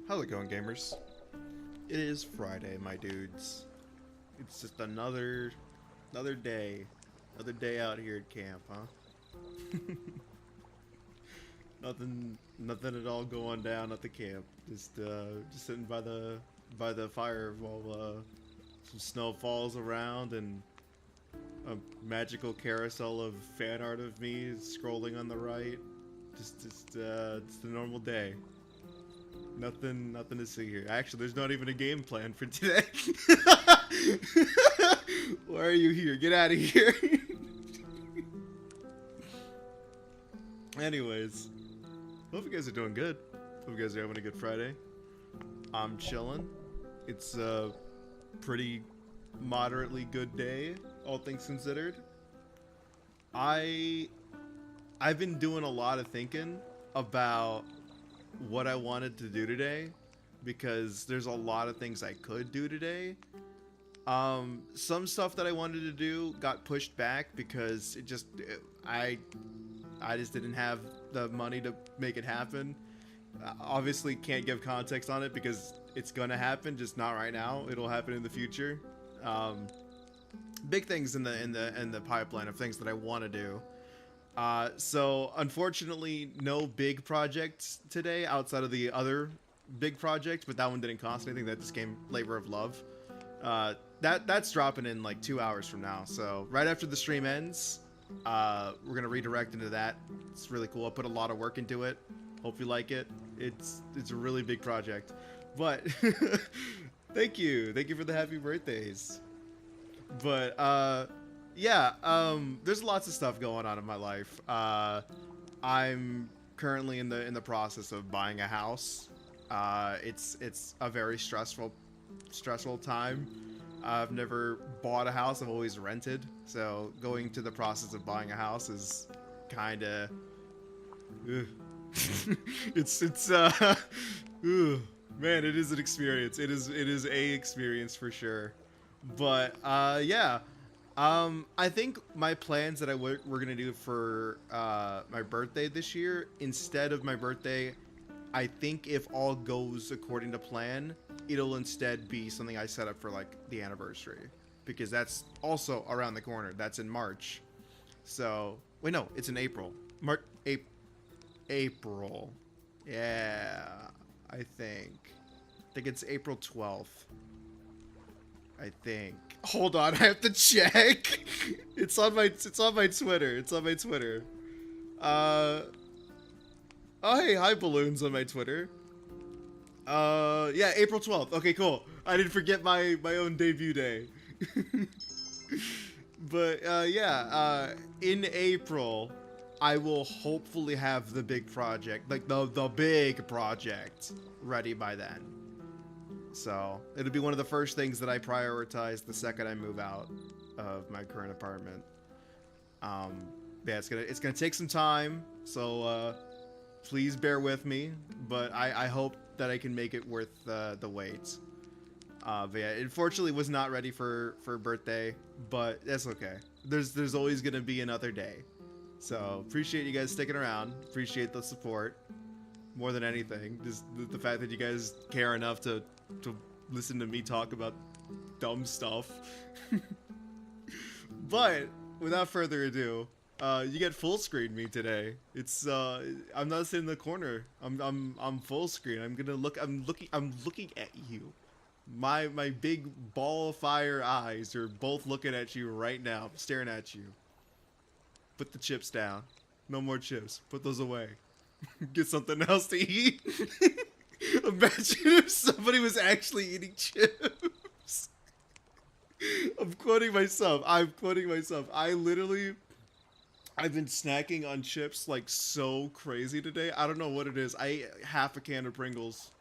How's it going, gamers? It is Friday, my dudes. It's just another day. Another day out here at camp, huh? Nothing at all going down at the camp. Just sitting by the fire while some snow falls around and a magical carousel of fan art of me scrolling on the right. Just the normal day. Nothing to see here. Actually, there's not even a game plan for today. Why are you here? Get out of here. Anyways, hope you guys are doing good. Hope you guys are having a good Friday. I'm chilling. It's a pretty moderately good day, all things considered. I've been doing a lot of thinking about what I wanted to do today, because there's a lot of things I could do today. Some stuff that I wanted to do got pushed back because I just didn't have the money to make it happen. Obviously can't give context on it because it's gonna happen, just not right now. It'll happen in the future. Big things in the pipeline of things that I want to do. So unfortunately, no big projects today outside of the big project, but that one didn't cost anything. That just came Labor of Love. That's dropping in like 2 hours from now. So right after the stream ends, we're gonna redirect into that. It's really cool. I put a lot of work into it. Hope you like it. It's a really big project, but thank you for the happy birthdays. But yeah, there's lots of stuff going on in my life. I'm currently in the process of buying a house. It's a very stressful time. I've never bought a house. I've always rented. So going to the process of buying a house is kind of man, it is an experience. It is a experience for sure. But yeah. I think my plans that we're gonna do for my birthday this year, instead of my birthday, I think if all goes according to plan, it'll instead be something I set up for like the anniversary, because that's also around the corner. That's in March. So wait, no, it's in April. April. Yeah, I think it's April 12th. I think. Hold on, I have to check. It's on my Twitter. It's on my Twitter. Oh hey, hi balloons on my Twitter. Yeah, April 12th. Okay, cool. I didn't forget my own debut day. But yeah, in April I will hopefully have the big project, like the big project ready by then. So it'll be one of the first things that I prioritize the second I move out of my current apartment. Yeah, it's gonna take some time, so please bear with me. But I hope that I can make it worth the wait. But yeah, it unfortunately was not ready for birthday, but that's okay. There's always gonna be another day. So appreciate you guys sticking around. Appreciate the support. More than anything, just the fact that you guys care enough to listen to me talk about dumb stuff. But without further ado, you get full screen me today. It's I'm not sitting in the corner. I'm full screen. I'm looking at you. My big ball of fire eyes are both looking at you right now. I'm staring at you. Put the chips down. No more chips. Put those away. Get something else to eat. Imagine if somebody was actually eating chips. I'm quoting myself. I've been snacking on chips like so crazy today. I don't know what it is. I ate half a can of Pringles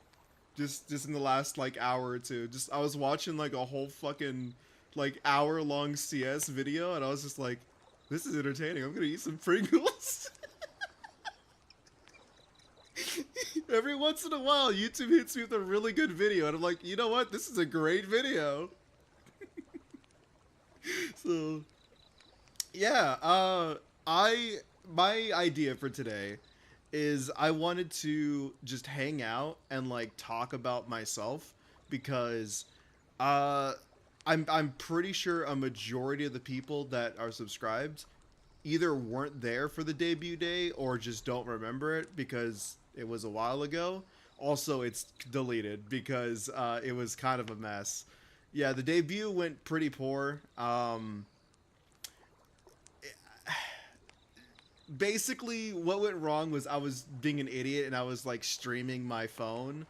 just in the last like hour or two. I was watching like a whole fucking like hour-long CS video, and I was just like, this is entertaining. I'm gonna eat some Pringles. Every once in a while, YouTube hits me with a really good video, and I'm like, you know what? This is a great video. So, yeah, my idea for today is I wanted to just hang out and like talk about myself because uh I'm pretty sure a majority of the people that are subscribed either weren't there for the debut day or just don't remember it because it was a while ago. Also, it's deleted because it was kind of a mess. Yeah, the debut went pretty poor. Basically, what went wrong was I was being an idiot and I was like streaming my phone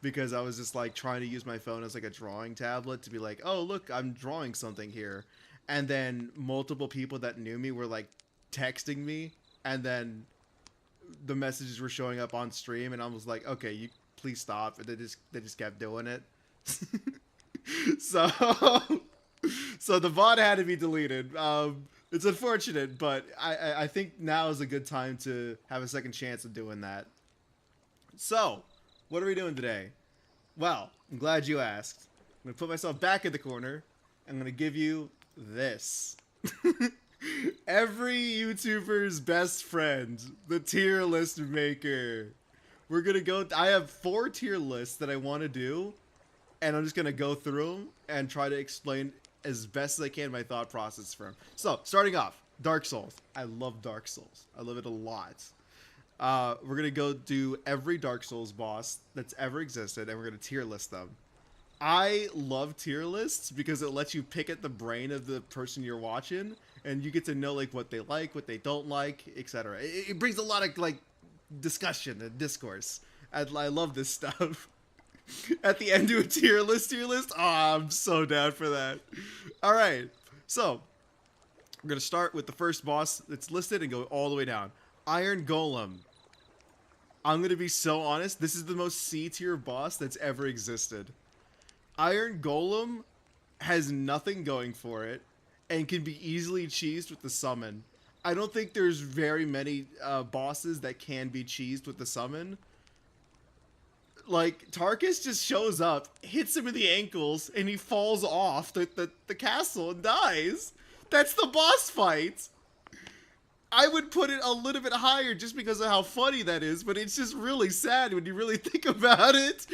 because I was just like trying to use my phone as like a drawing tablet to be like, oh, look, I'm drawing something here. And then multiple people that knew me were like texting me, and then the messages were showing up on stream, and I was like, okay, you please stop. And they just kept doing it. so so the VOD had to be deleted. It's unfortunate, but I think now is a good time to have a second chance of doing that. So, what are we doing today? Well, I'm glad you asked. I'm going to put myself back in the corner. I'm going to give you this. Every YouTuber's best friend, the tier list maker. We're going to go... I have 4 tier lists that I want to do, and I'm just going to go through them and try to explain as best as I can my thought process for them. So, starting off, Dark Souls. I love Dark Souls. I love it a lot. We're going to go do every Dark Souls boss that's ever existed, and we're going to tier list them. I love tier lists because it lets you pick at the brain of the person you're watching, and you get to know like what they don't like, etc. It brings a lot of like discussion and discourse. I love this stuff. At the end, do a tier list. Oh, I'm so down for that. All right, so we're gonna start with the first boss that's listed and go all the way down. Iron Golem. I'm gonna be so honest. This is the most C tier boss that's ever existed. Iron Golem has nothing going for it and can be easily cheesed with the summon. I don't think there's very many bosses that can be cheesed with the summon. Like, Tarkus just shows up, hits him in the ankles, and he falls off the castle and dies. That's the boss fight. I would put it a little bit higher just because of how funny that is, but it's just really sad when you really think about it.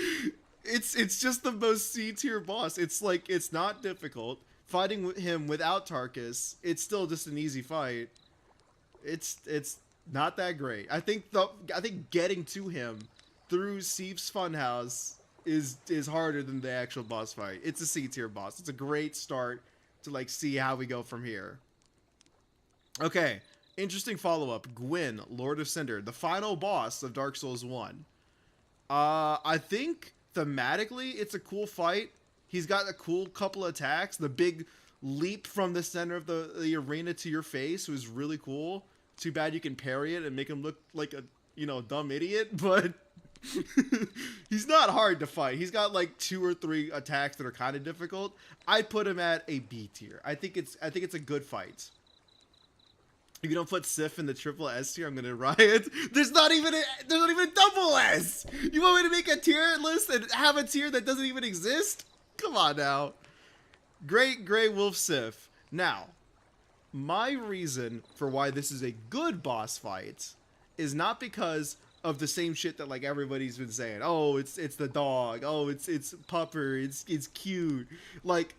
It's just the most C tier boss. It's like, it's not difficult. Fighting him without Tarkus, it's still just an easy fight. It's not that great. I think getting to him through Seif's Funhouse is harder than the actual boss fight. It's a C tier boss. It's a great start to like see how we go from here. Okay, interesting follow-up. Gwyn, Lord of Cinder, the final boss of Dark Souls 1. I think thematically it's a cool fight. He's got a cool couple of attacks. The big leap from the center of the arena to your face was really cool. Too bad you can parry it and make him look like a, dumb idiot, but he's not hard to fight. He's got like 2 or 3 attacks that are kind of difficult. I put him at a B tier. I think it's a good fight. If you don't put Sif in the triple S tier, I'm gonna riot. There's not even a double S. You want me to make a tier list and have a tier that doesn't even exist? Come on now. Great Grey Wolf Sif. Now, my reason for why this is a good boss fight is not because of the same shit that like everybody's been saying. Oh, it's the dog. Oh, it's Pupper. It's cute. Like,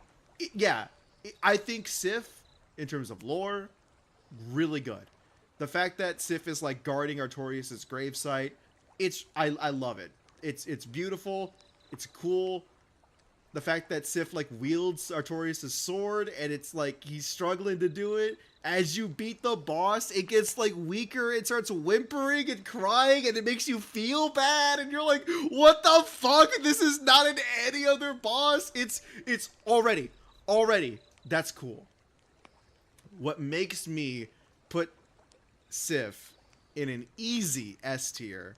I think Sif, in terms of lore, really good. The fact that Sif is like guarding Artorias' gravesite, I love it. It's beautiful. It's cool. The fact that Sif like wields Artorias' sword and it's like he's struggling to do it. As you beat the boss, it gets like weaker. It starts whimpering and crying and it makes you feel bad. And you're like, what the fuck? This is not in any other boss. It's already, that's cool. What makes me put Sif in an easy S tier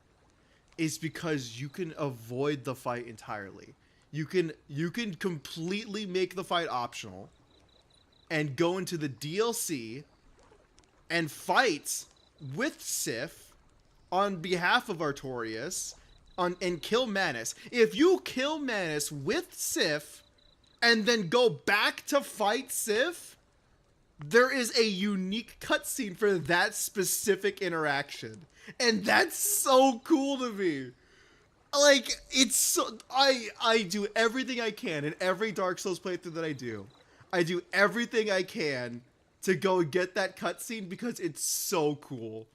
is because you can avoid the fight entirely. You can completely make the fight optional and go into the DLC and fight with Sif on behalf of Artorias and kill Manus. If you kill Manus with Sif and then go back to fight Sif, there is a unique cutscene for that specific interaction. And that's so cool to me. Like, it's so, I do everything I can in every Dark Souls playthrough that I do. I do everything I can to go get that cutscene because it's so cool.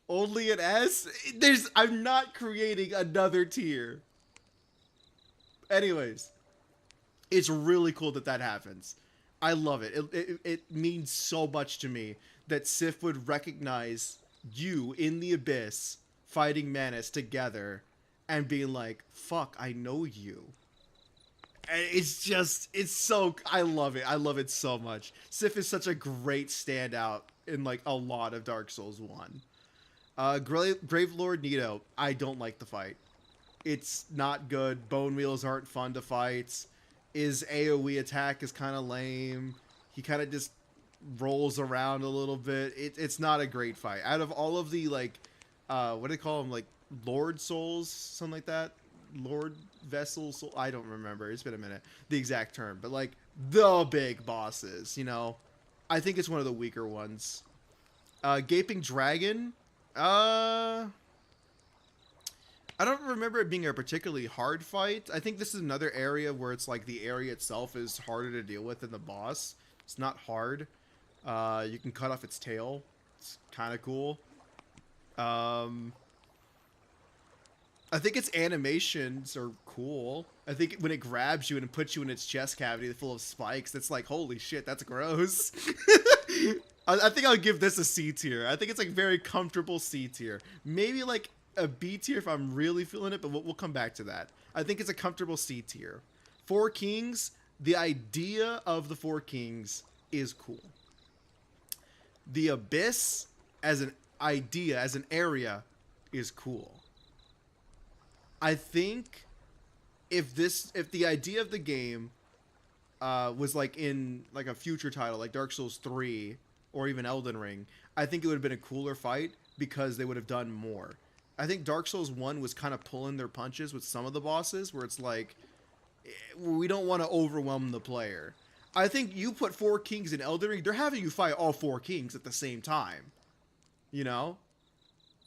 Only an S? I'm not creating another tier. Anyways, it's really cool that that happens. I love it. It means so much to me that Sif would recognize you in the abyss fighting Manus together and being like, fuck, I know you. And it's so, I love it. I love it so much. Sif is such a great standout in like a lot of Dark Souls 1. Gravelord Nito, I don't like the fight. It's not good. Bone wheels aren't fun to fight. His AoE attack is kind of lame. He kind of just rolls around a little bit. It's not a great fight. Out of all of the, like, what do they call them? Like, Lord Souls? Something like that? Lord Vessels? I don't remember. It's been a minute. The exact term. But, like, the big bosses, you know? I think it's one of the weaker ones. Gaping Dragon? I don't remember it being a particularly hard fight. I think this is another area where it's like the area itself is harder to deal with than the boss. It's not hard. You can cut off its tail. It's kind of cool. I think its animations are cool. I think when it grabs you and puts you in its chest cavity full of spikes, that's like, holy shit, that's gross. I think I'll give this a C tier. I think it's like very comfortable C tier. Maybe like a B tier if I'm really feeling it, but we'll come back to that. I think it's a comfortable C tier. Four Kings, the idea of the Four Kings is cool. The Abyss as an idea, as an area, is cool. I think if the idea of the game was like in like a future title, like Dark Souls 3 or even Elden Ring, I think it would have been a cooler fight because they would have done more. I think Dark Souls 1 was kind of pulling their punches with some of the bosses where it's like, we don't want to overwhelm the player. I think you put Four Kings in Elden Ring, they're having you fight all Four Kings at the same time. You know?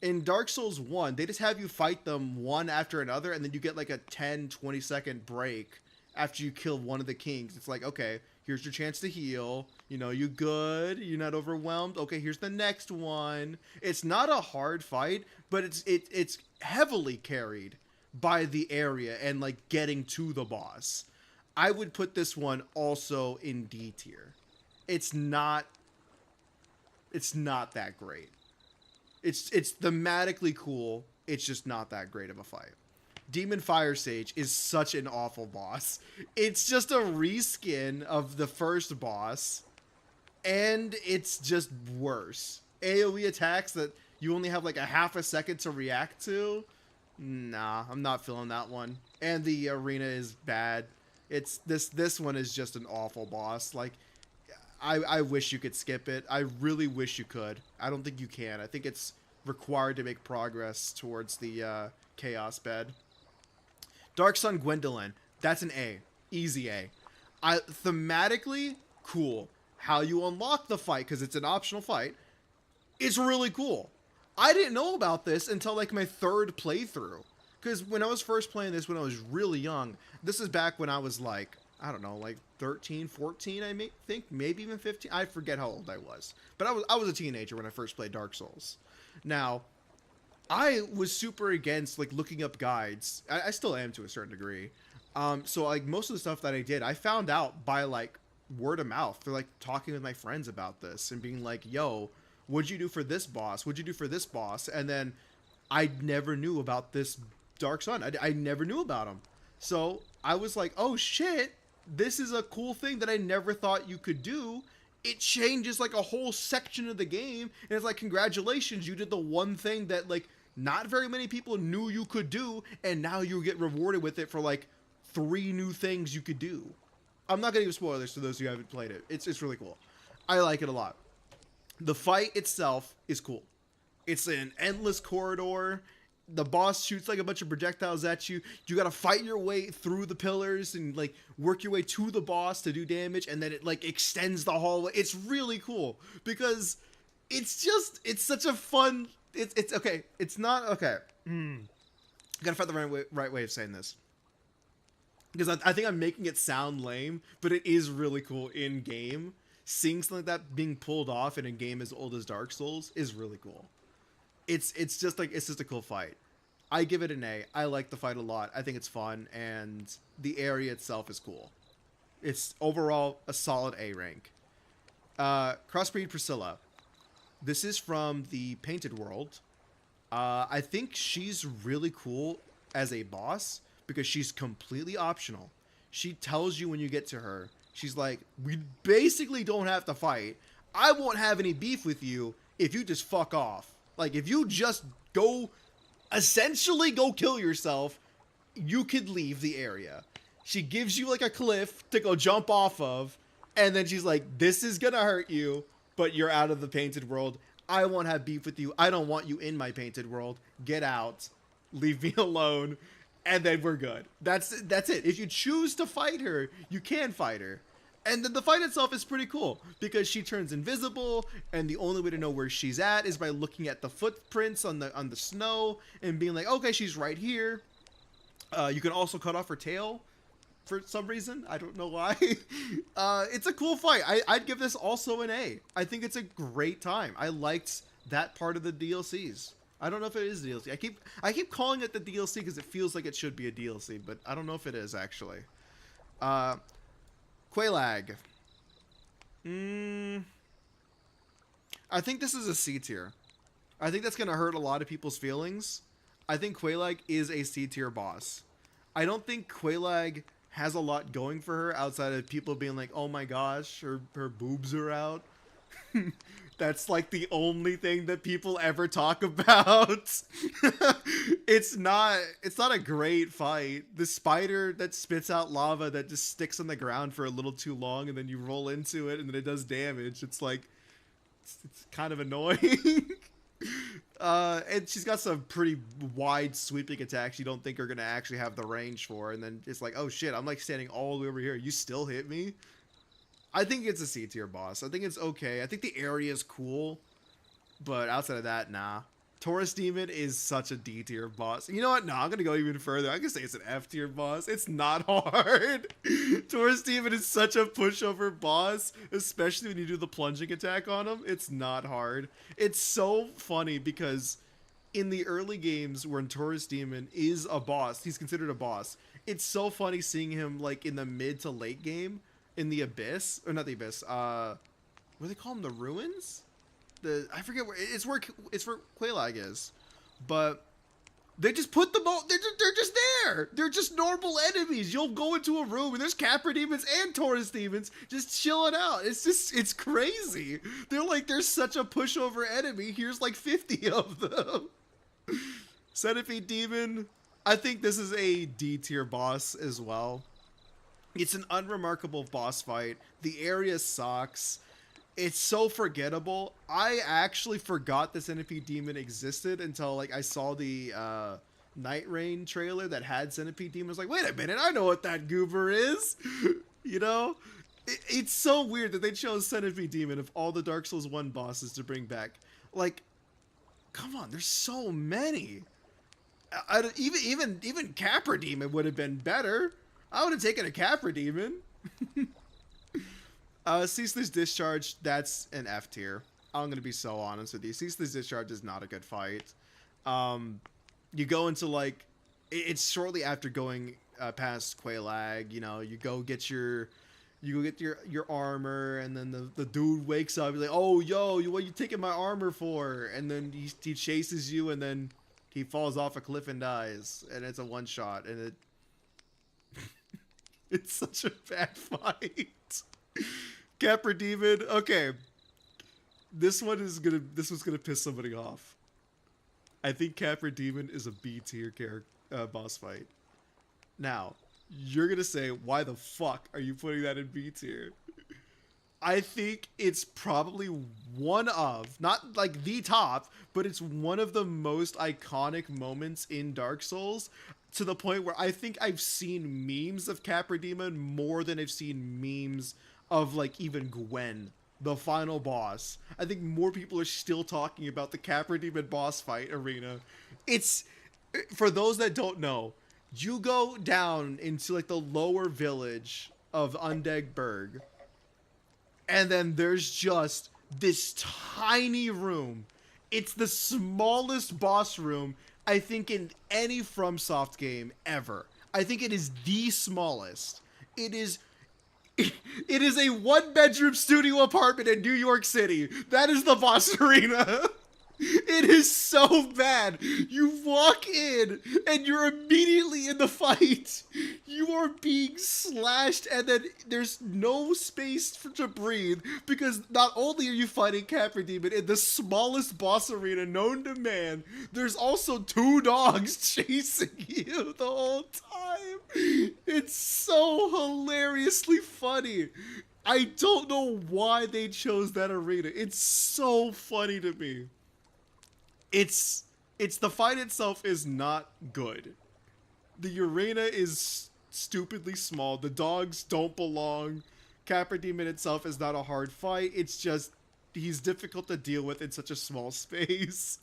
In Dark Souls 1, they just have you fight them one after another, and then you get like a 10-20 second break after you kill one of the kings. It's like, okay, here's your chance to heal. You know, you good? You're not overwhelmed? Okay, here's the next one. It's not a hard fight, but it's heavily carried by the area and like getting to the boss. I would put this one also in D tier. It's not that great. It's thematically cool. It's just not that great of a fight. Demon Fire Sage is such an awful boss. It's just a reskin of the first boss, and it's just worse. AoE attacks that you only have like a half a second to react to. Nah, I'm not feeling that one. And the arena is bad. It's this one is just an awful boss. Like, I wish you could skip it. I really wish you could. I don't think you can. I think it's required to make progress towards the Chaos Bed. Dark Sun Gwendolyn. That's an A. Easy A. Thematically, cool. How you unlock the fight, because it's an optional fight, it's really cool. I didn't know about this until like my third playthrough. Because when I was first playing this when I was really young, this is back when I was like, I don't know, like 13, 14, I think, maybe even 15. I forget how old I was. But I was a teenager when I first played Dark Souls. Now, I was super against like looking up guides. I still am to a certain degree. So like most of the stuff that I did, I found out by like word of mouth. They're like talking with my friends about this and being like, yo, what'd you do for this boss? What'd you do for this boss? And then I never knew about this Dark Sun. I never knew about him. So I was like, oh shit, this is a cool thing that I never thought you could do. It changes like a whole section of the game. And it's like, congratulations, you did the one thing that like not very many people knew you could do. And now you get rewarded with it for like 3 new things you could do. I'm not going to give spoilers to those who haven't played it. It's really cool. I like it a lot. The fight itself is cool. It's an endless corridor. the boss shoots like a bunch of projectiles at you. You gotta fight your way through the pillars and like work your way to the boss to do damage, and then it like extends the hallway. It's really cool because it's such a fun. It's okay. It's not okay. I gotta find the right way of saying this because I think I'm making it sound lame, but it is really cool in game. Seeing something like that being pulled off in a game as old as Dark Souls is really cool. It's just a cool fight. I give it an A. I like the fight a lot. I think it's fun, and the area itself is cool. It's overall a solid A rank. Crossbreed Priscilla. This is from the Painted World. I think she's really cool as a boss because she's completely optional. She tells you when you get to her. She's like, we basically don't have to fight. I won't have any beef with you if you just fuck off. Like, if you just essentially go kill yourself, you could leave the area. She gives you like a cliff to go jump off of, and then she's like, this is gonna hurt you, but you're out of the Painted World. I won't have beef with you. I don't want you in my Painted World. Get out. Leave me alone. And then we're good. That's it. If you choose to fight her, you can fight her. And then the fight itself is pretty cool because she turns invisible, and the only way to know where she's at is by looking at the footprints on the snow and being like, okay, she's right here. You can also cut off her tail for some reason. I don't know why. It's a cool fight. I'd give this also an A. I think it's a great time. I liked that part of the DLCs. I don't know if it is DLC. I keep calling it the DLC because it feels like it should be a DLC, but I don't know if it is actually. Quelaag. I think this is a C tier. I think that's going to hurt a lot of people's feelings. I think Quelaag is a C tier boss. I don't think Quelaag has a lot going for her outside of people being like, oh my gosh, her boobs are out. That's like the only thing that people ever talk about. It's not a great fight. The spider that spits out lava that just sticks on the ground for a little too long, and then you roll into it and then it does damage. It's like, it's kind of annoying. And she's got some pretty wide sweeping attacks you don't think are going to actually have the range for. And then it's like, oh shit, I'm like standing all the way over here. You still hit me? I think it's a C tier boss. I think it's okay. I think the area is cool, but outside of that, nah. Taurus Demon is such a D tier boss. You know what? No, I'm gonna go even further. I can say it's an F tier boss. It's not hard. Taurus Demon is such a pushover boss, especially when you do the plunging attack on him. It's not hard. It's so funny because in the early games when Taurus Demon is a boss, he's considered a boss. It's so funny seeing him like in the mid to late game. In the Abyss, or not the Abyss, what do they call them? The Ruins? I forget where, it's where Quelaag is. But they just put them all, they're just there. They're just normal enemies. You'll go into a room and there's Capra Demons and Taurus Demons just chilling out. It's crazy. They're such a pushover enemy. Here's like 50 of them. Centipede Demon, I think this is a D tier boss as well. It's an unremarkable boss fight. The area sucks. It's so forgettable. I actually forgot the Centipede Demon existed until like I saw the Night Rain trailer that had Centipede Demon. I was like, wait a minute, I know what that goober is. You know? It's so weird that they chose Centipede Demon of all the Dark Souls 1 bosses to bring back. Like, come on, there's so many. Even Capra Demon would have been better. I would have taken a Capra Demon. Ceaseless Discharge, that's an F tier. I'm going to be so honest with you. Ceaseless Discharge is not a good fight. You go into like, it's shortly after going past Quelaag, you know, you go get your armor, and then the dude wakes up, he's like, oh, yo, what are you taking my armor for? And then he chases you, and then he falls off a cliff and dies, and it's a one shot, and it's such a bad fight. Capra Demon. Okay. This one's gonna piss somebody off. I think Capra Demon is a B tier boss fight. Now, you're gonna say, why the fuck are you putting that in B tier? I think it's probably one of, not like the top, but it's one of the most iconic moments in Dark Souls, to the point where I think I've seen memes of Capra Demon more than I've seen memes of like even Gwen, the final boss. I think more people are still talking about the Capra Demon boss fight arena. It's, for those that don't know, you go down into like the lower village of Undeg Berg, and then there's just this tiny room. It's the smallest boss room I think in any FromSoft game ever. I think it is the smallest. It is it is a one-bedroom studio apartment in New York City. That is the boss arena. It is so bad. You walk in and you're immediately in the fight. You are being slashed, and then there's no space to breathe, because not only are you fighting Capra Demon in the smallest boss arena known to man, there's also two dogs chasing you the whole time. It's so hilariously funny. I don't know why they chose that arena. It's so funny to me. It's the fight itself is not good. The arena is stupidly small. The dogs don't belong. Capra Demon itself is not a hard fight. It's just he's difficult to deal with in such a small space.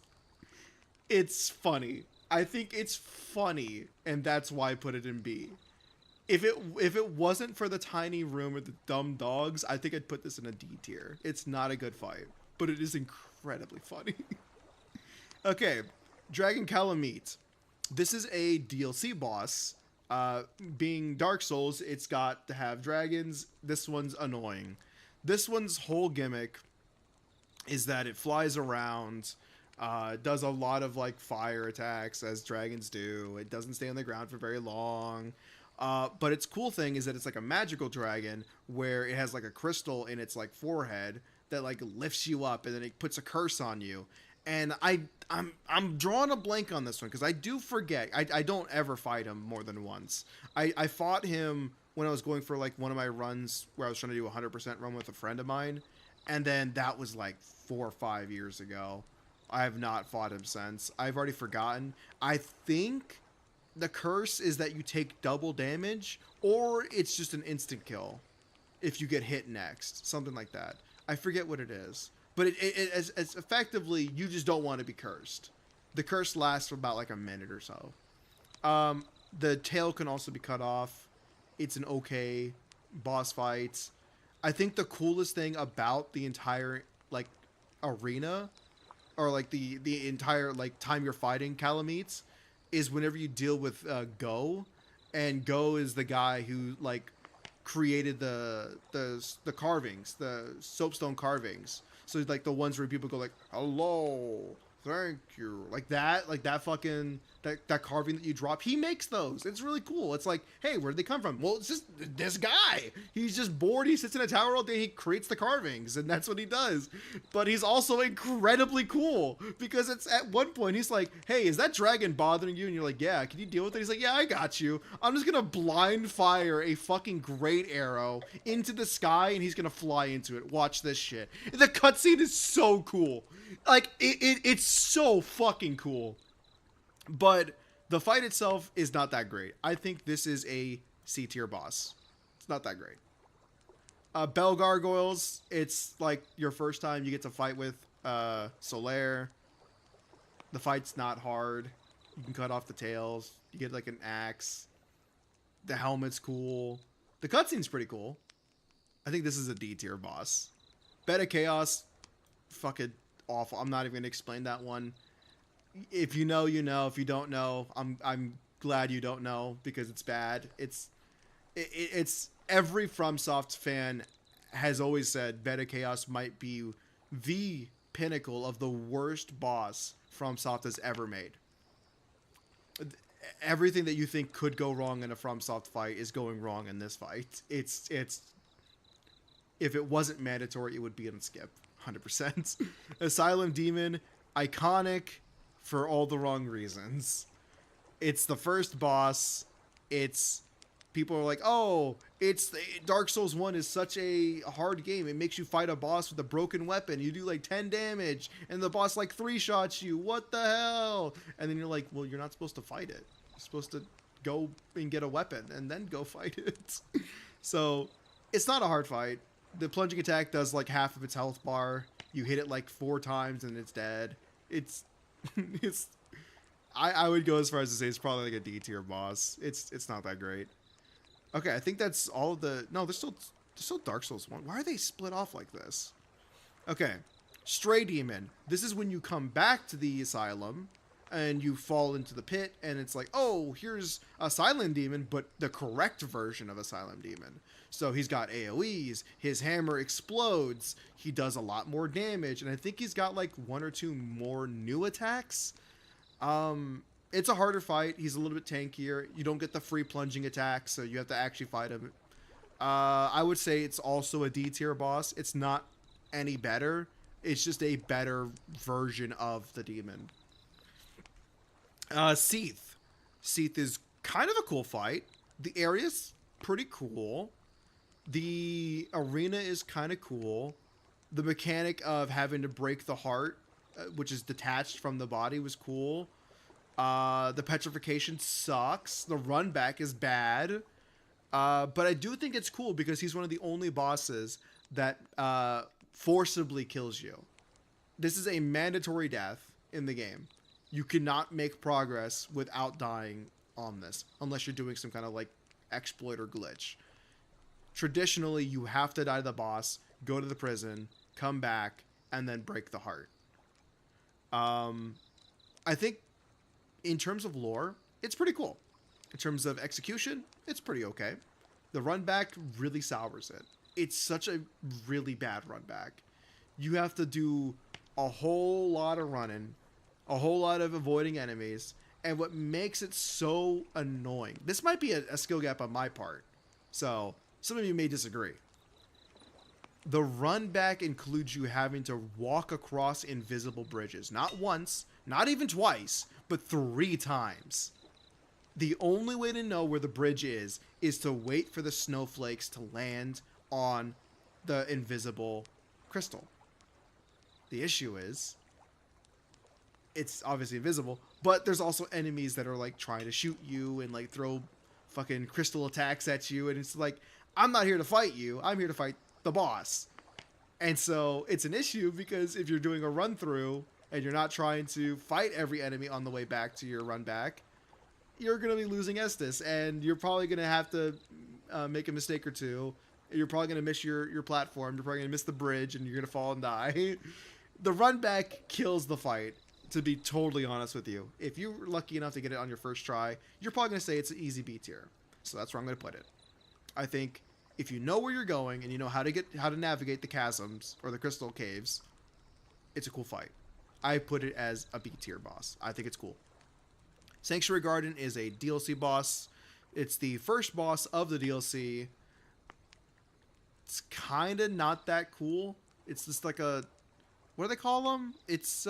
It's funny. I think it's funny, and that's why I put it in B. If it wasn't for the tiny room or the dumb dogs, I think I'd put this in a D tier. It's not a good fight, but it is incredibly funny. Okay, Dragon Calamite. This is a DLC boss. Being Dark Souls, it's got to have dragons. This one's annoying. This one's whole gimmick is that it flies around, does a lot of like fire attacks as dragons do. It doesn't stay on the ground for very long. But its cool thing is that it's like a magical dragon where it has like a crystal in its like forehead that like lifts you up, and then it puts a curse on you. And I'm drawing a blank on this one because I do forget. I don't ever fight him more than once. I fought him when I was going for like one of my runs where I was trying to do a 100% run with a friend of mine, and then that was like 4 or 5 years ago. I have not fought him since. I've already forgotten. I think the curse is that you take double damage, or it's just an instant kill if you get hit next, something like that. I forget what it is. But it's effectively, you just don't want to be cursed. The curse lasts for about like a minute or so. The tail can also be cut off. It's an okay boss fight. I think the coolest thing about the entire like arena, or like the entire like time you're fighting Calamites, is whenever you deal with Go, and Go is the guy who like created the carvings, the soapstone carvings. So like the ones where people go like, hello, thank you, like that fucking that carving that you drop, he makes those. It's really cool. It's like, hey, where did they come from? Well, it's just this guy. He's just bored. He sits in a tower all day. He creates the carvings, and that's what he does. But he's also incredibly cool, because it's at one point he's like, hey, is that dragon bothering you? And you're like, yeah, can you deal with it? He's like, yeah, I got you. I'm just gonna blind fire a fucking great arrow into the sky, and he's gonna fly into it. Watch this shit. The cutscene is so cool. Like it's so fucking cool. But the fight itself is not that great. I think this is a C tier boss. It's not that great. Bell Gargoyles, it's like your first time you get to fight with Solaire. The fight's not hard. You can cut off the tails. You get like an axe. The helmet's cool. The cutscene's pretty cool. I think this is a D tier boss. Beta Chaos, fucking awful. I'm not even gonna explain that one. If you know, you know. If you don't know, I'm glad you don't know, because it's bad. It's every FromSoft fan has always said Beta Chaos might be the pinnacle of the worst boss FromSoft has ever made. Everything that you think could go wrong in a FromSoft fight is going wrong in this fight. It's if it wasn't mandatory, it would be on skip, 100%. Asylum Demon, iconic for all the wrong reasons. It's the first boss. It's people are like, oh, Dark Souls 1 is such a hard game. It makes you fight a boss with a broken weapon. You do like 10 damage and the boss like 3 shots you. What the hell? And then you're like, well, you're not supposed to fight it. You're supposed to go and get a weapon and then go fight it. So it's not a hard fight. The plunging attack does like half of its health bar. You hit it like 4 times and it's dead. It's it's I would go as far as to say it's probably like a D tier boss. It's not that great. Okay, I think that's all of the... No, there's still Dark Souls 1. Why are they split off like this? Okay, Stray Demon. This is when you come back to the asylum and you fall into the pit and it's like, oh, here's a Silent Demon, but the correct version of a Silent Demon. So he's got AoEs, his hammer explodes, he does a lot more damage, and I think he's got like 1 or 2 more new attacks. It's a harder fight. He's a little bit tankier. You don't get the free plunging attack, so you have to actually fight him. I would say it's also a D tier boss. It's not any better. It's just a better version of the demon. Seath. Seath is kind of a cool fight. The area's pretty cool. The arena is kind of cool. The mechanic of having to break the heart, which is detached from the body, was cool. The petrification sucks. The run back is bad. But I do think it's cool because he's one of the only bosses that forcibly kills you. This is a mandatory death in the game. You cannot make progress without dying on this, unless you're doing some kind of like exploit or glitch. Traditionally, you have to die to the boss, go to the prison, come back, and then break the heart. I think in terms of lore, it's pretty cool. In terms of execution, it's pretty okay. The run back really sours it. It's such a really bad run back. You have to do a whole lot of running, a whole lot of avoiding enemies, and what makes it so annoying, this might be a skill gap on my part, so some of you may disagree. The run back includes you having to walk across invisible bridges. Not once, not even twice, but 3 times. The only way to know where the bridge is to wait for the snowflakes to land on the invisible crystal. The issue is, it's obviously invisible, but there's also enemies that are like trying to shoot you and like throw fucking crystal attacks at you, and it's like, I'm not here to fight you, I'm here to fight the boss. And so it's an issue because if you're doing a run through and you're not trying to fight every enemy on the way back to your run back, you're going to be losing Estus, and you're probably going to have to make a mistake or two. You're probably going to miss your platform. You're probably going to miss the bridge, and you're going to fall and die. The run back kills the fight, to be totally honest with you. If you're lucky enough to get it on your first try, you're probably going to say it's an easy B tier. So that's where I'm going to put it. I think if you know where you're going and you know how to navigate the chasms or the crystal caves, it's a cool fight. I put it as a B tier boss. I think it's cool. Sanctuary Garden is a DLC boss. It's the first boss of the DLC. It's kind of not that cool. It's just like a... What do they call them? It's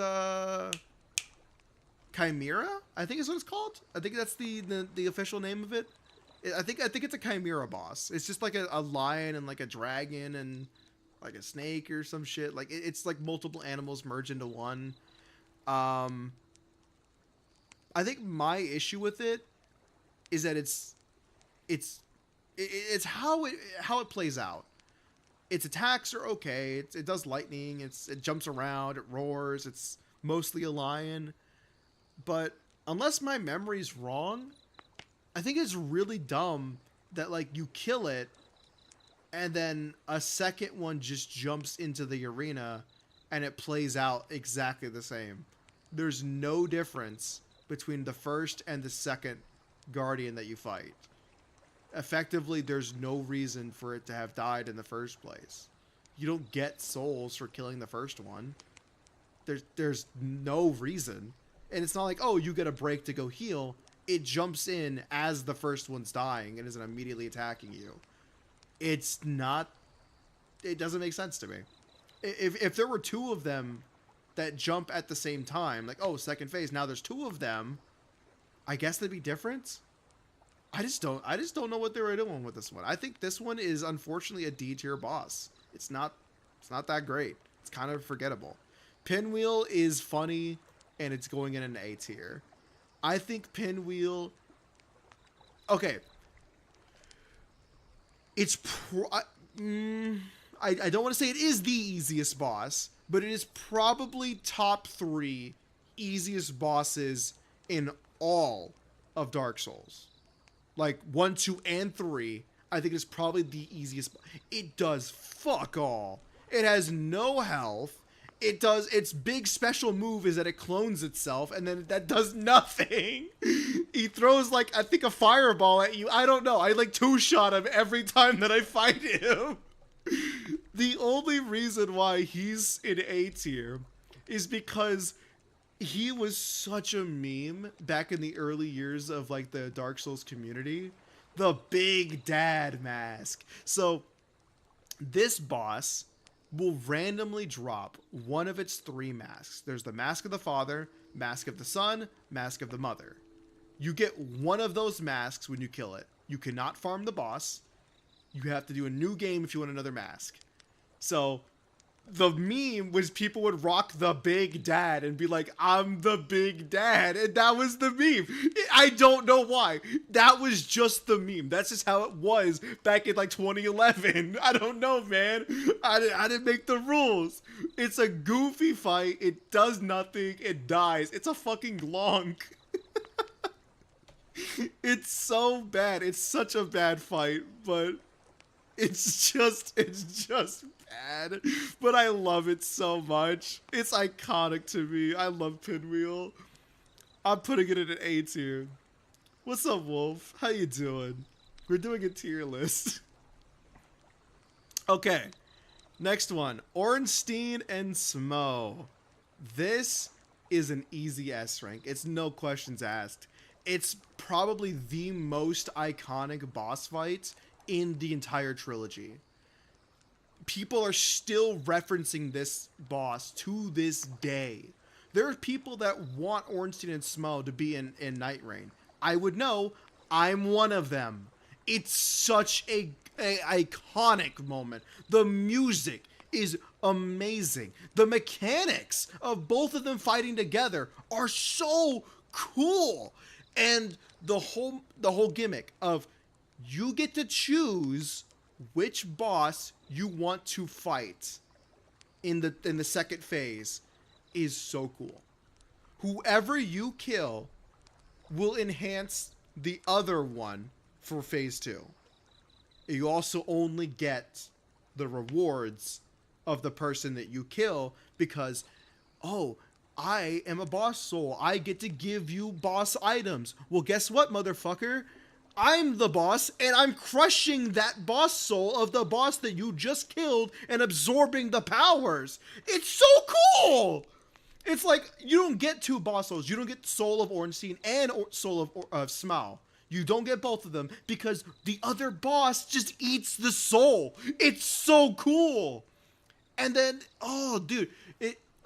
Chimera, I think is what it's called. I think that's the official name of it. I think it's a Chimera boss. It's just like a lion and like a dragon and like a snake or some shit. Like it's like multiple animals merged into one. I think my issue with it is that it's how it plays out. Its attacks are okay. It does lightning. It jumps around. It roars. It's mostly a lion. But unless my memory's wrong, I think it's really dumb that like you kill it and then a second one just jumps into the arena and it plays out exactly the same. There's no difference between the first and the second guardian that you fight. Effectively, there's no reason for it to have died in the first place. You don't get souls for killing the first one. There's no reason. And it's not like, oh, you get a break to go heal. It jumps in as the first one's dying and isn't immediately attacking you. It doesn't make sense to me. If there were 2 of them that jump at the same time, like, oh, second phase, now there's 2 of them, I guess they'd be different. I just don't know what they were doing with this one. I think this one is unfortunately a D tier boss. It's not that great. It's kind of forgettable. Pinwheel is funny and it's going in an A tier. I think Pinwheel, okay. It's I don't want to say it is the easiest boss, but it is probably top 3 easiest bosses in all of Dark Souls. Like 1, 2, and 3, I think it's probably the easiest. It does fuck all. It has no health. It does, its big special move is that it clones itself, and then that does nothing. He throws like, I think, a fireball at you. I don't know. I like 2-shot him every time that I fight him. The only reason why he's in A tier is because he was such a meme back in the early years of like the Dark Souls community. The big dad mask. So this boss will randomly drop one of its 3 masks. There's the Mask of the Father, Mask of the Son, Mask of the Mother. You get one of those masks when you kill it. You cannot farm the boss. You have to do a new game if you want another mask. So the meme was people would rock the big dad and be like, I'm the big dad. And that was the meme. I don't know why. That was just the meme. That's just how it was back in like 2011. I don't know, man. I didn't make the rules. It's a goofy fight. It does nothing. It dies. It's a fucking glonk. It's so bad. It's such a bad fight, but it's just bad, but I love it so much. It's iconic to me. I love Pinwheel. I'm putting it in an A tier. What's up, Wolf? How you doing? We're doing a tier list. Okay, next one. Ornstein and Smo. This is an easy S rank. It's no questions asked. It's probably the most iconic boss fight in the entire trilogy. People are still referencing this boss to this day. There are people that want Ornstein and Smo to be in Night Rain. I would know. I'm one of them. It's such a iconic moment. The music is amazing. The mechanics of both of them fighting together are so cool. And the whole gimmick of you get to choose which boss you want to fight in the second phase is so cool. Whoever you kill will enhance the other one for phase 2. You also only get the rewards of the person that you kill because, oh, I am a boss soul. I get to give you boss items. Well, guess what, motherfucker? I'm the boss, and I'm crushing that boss soul of the boss that you just killed and absorbing the powers. It's so cool! It's like, you don't get 2 boss souls. You don't get Soul of Ornstein and Soul of Smaug. You don't get both of them because the other boss just eats the soul. It's so cool! And then, oh, dude,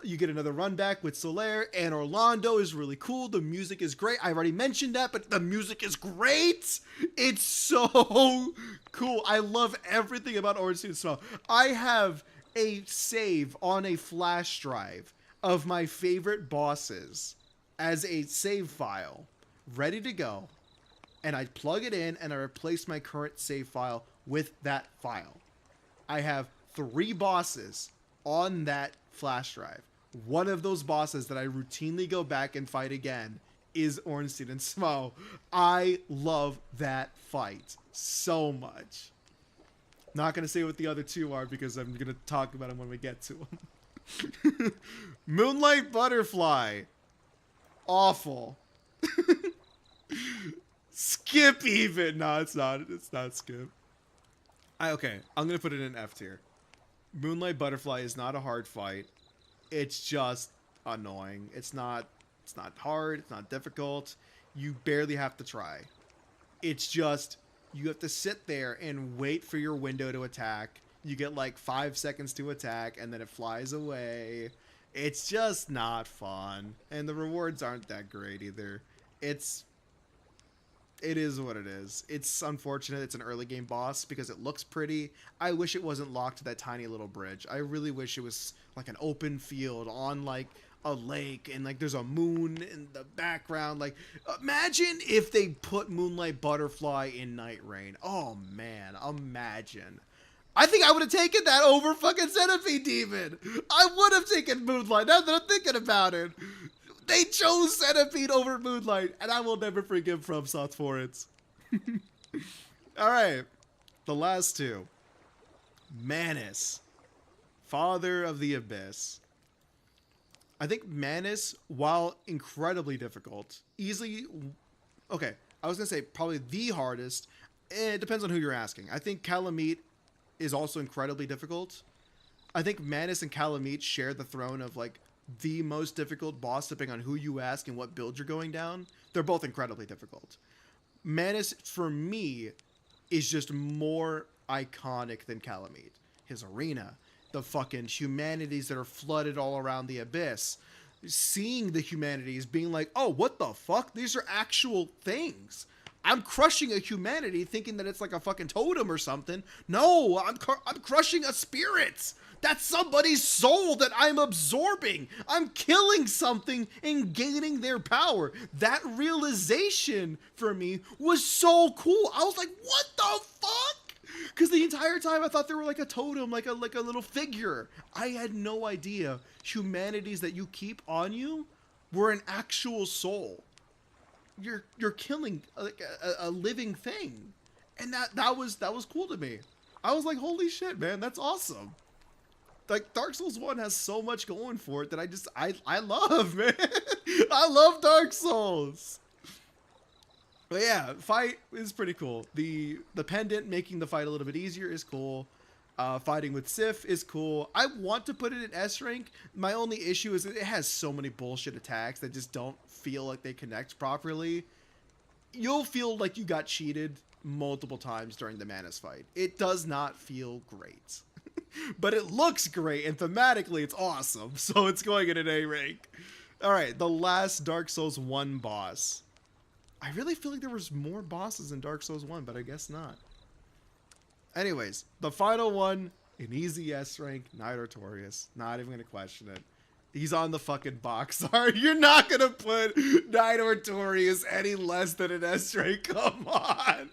you get another run back with Solaire, and Orlando is really cool. The music is great. I've already mentioned that, but the music is great. It's so cool. I love everything about Ornstein and Smaug. I have a save on a flash drive of my favorite bosses as a save file ready to go. And I plug it in and I replace my current save file with that file. I have 3 bosses on that flash drive. One of those bosses that I routinely go back and fight again is Ornstein and Smaug. I love that fight so much. Not going to say what the other 2 are because I'm going to talk about them when we get to them. Moonlight Butterfly. Awful. Skip even. No, it's not. It's not skip. Okay, I'm going to put it in F tier. Moonlight Butterfly is not a hard fight. It's just annoying. It's not hard. It's not difficult. You barely have to try. It's just, you have to sit there and wait for your window to attack. You get like 5 seconds to attack and then it flies away. It's just not fun. And the rewards aren't that great either. It's It is what it is. It's unfortunate it's an early game boss because it looks pretty. I wish it wasn't locked to that tiny little bridge. I really wish it was like an open field on like a lake and like there's a moon in the background. Like imagine if they put Moonlight Butterfly in Night Rain. Oh man, imagine. I think I would have taken that over fucking Centipede Demon. I would have taken Moonlight now that I'm thinking about it. They chose Centipede over Moonlight, and I will never forgive FromSoft for it. Alright, the last two. Manus, Father of the Abyss. I think Manus, while incredibly difficult, easily... Okay, I was going to say probably the hardest. It depends on who you're asking. I think Calamite is also incredibly difficult. I think Manus and Calamite share the throne of, like, the most difficult boss depending on who you ask and what build you're going down. They're both incredibly difficult. Manus, for me, is just more iconic than Calamite. His arena, the fucking humanities that are flooded all around the abyss, seeing the humanities being like, oh, what the fuck? These are actual things. I'm crushing a humanity thinking that it's like a fucking totem or something. No, I'm crushing a spirit. That's somebody's soul that I'm absorbing. I'm killing something and gaining their power. That realization for me was so cool. I was like, what the fuck? Because the entire time I thought they were like a totem, like a little figure. I had no idea humanities that you keep on you were an actual soul. You're killing like a living thing, and that was cool to me. I was like, holy shit, man, that's awesome. Like Dark Souls 1 has so much going for it that I love, man. I love Dark Souls. But yeah, fight is pretty cool. The pendant making the fight a little bit easier is cool. Fighting with Sif is cool. I want to put it in S rank. My only issue is that it has so many bullshit attacks that just don't feel like they connect properly. You'll feel like you got cheated multiple times during the Manus fight. It does not feel great. But it looks great, and thematically it's awesome. So it's going in an A rank. Alright, the last Dark Souls 1 boss. I really feel like there was more bosses in Dark Souls 1, but I guess not. Anyways, the final one, an easy S rank, Knight Artorias. Not even gonna question it. He's on the fucking box. Sorry, you're not gonna put Knight Artorias any less than an S rank. Come on.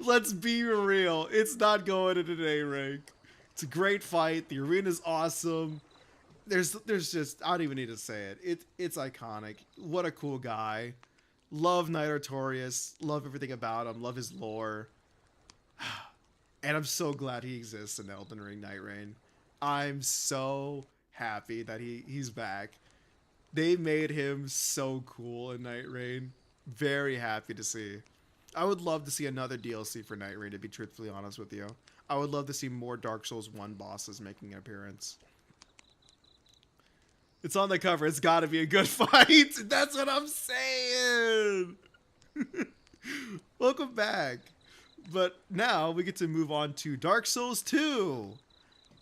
Let's be real. It's not going in an A rank. It's a great fight. The arena's awesome. There's just, I don't even need to say it. It's iconic. What a cool guy. Love Knight Artorias. Love everything about him. Love his lore. And I'm so glad he exists in Elden Ring Night Rain. I'm so happy that he's back. They made him so cool in Night Rain. Very happy to see. I would love to see another DLC for Night Rain, to be truthfully honest with you. I would love to see more Dark Souls 1 bosses making an appearance. It's on the cover. It's got to be a good fight. That's what I'm saying. Welcome back. But now we get to move on to Dark Souls 2.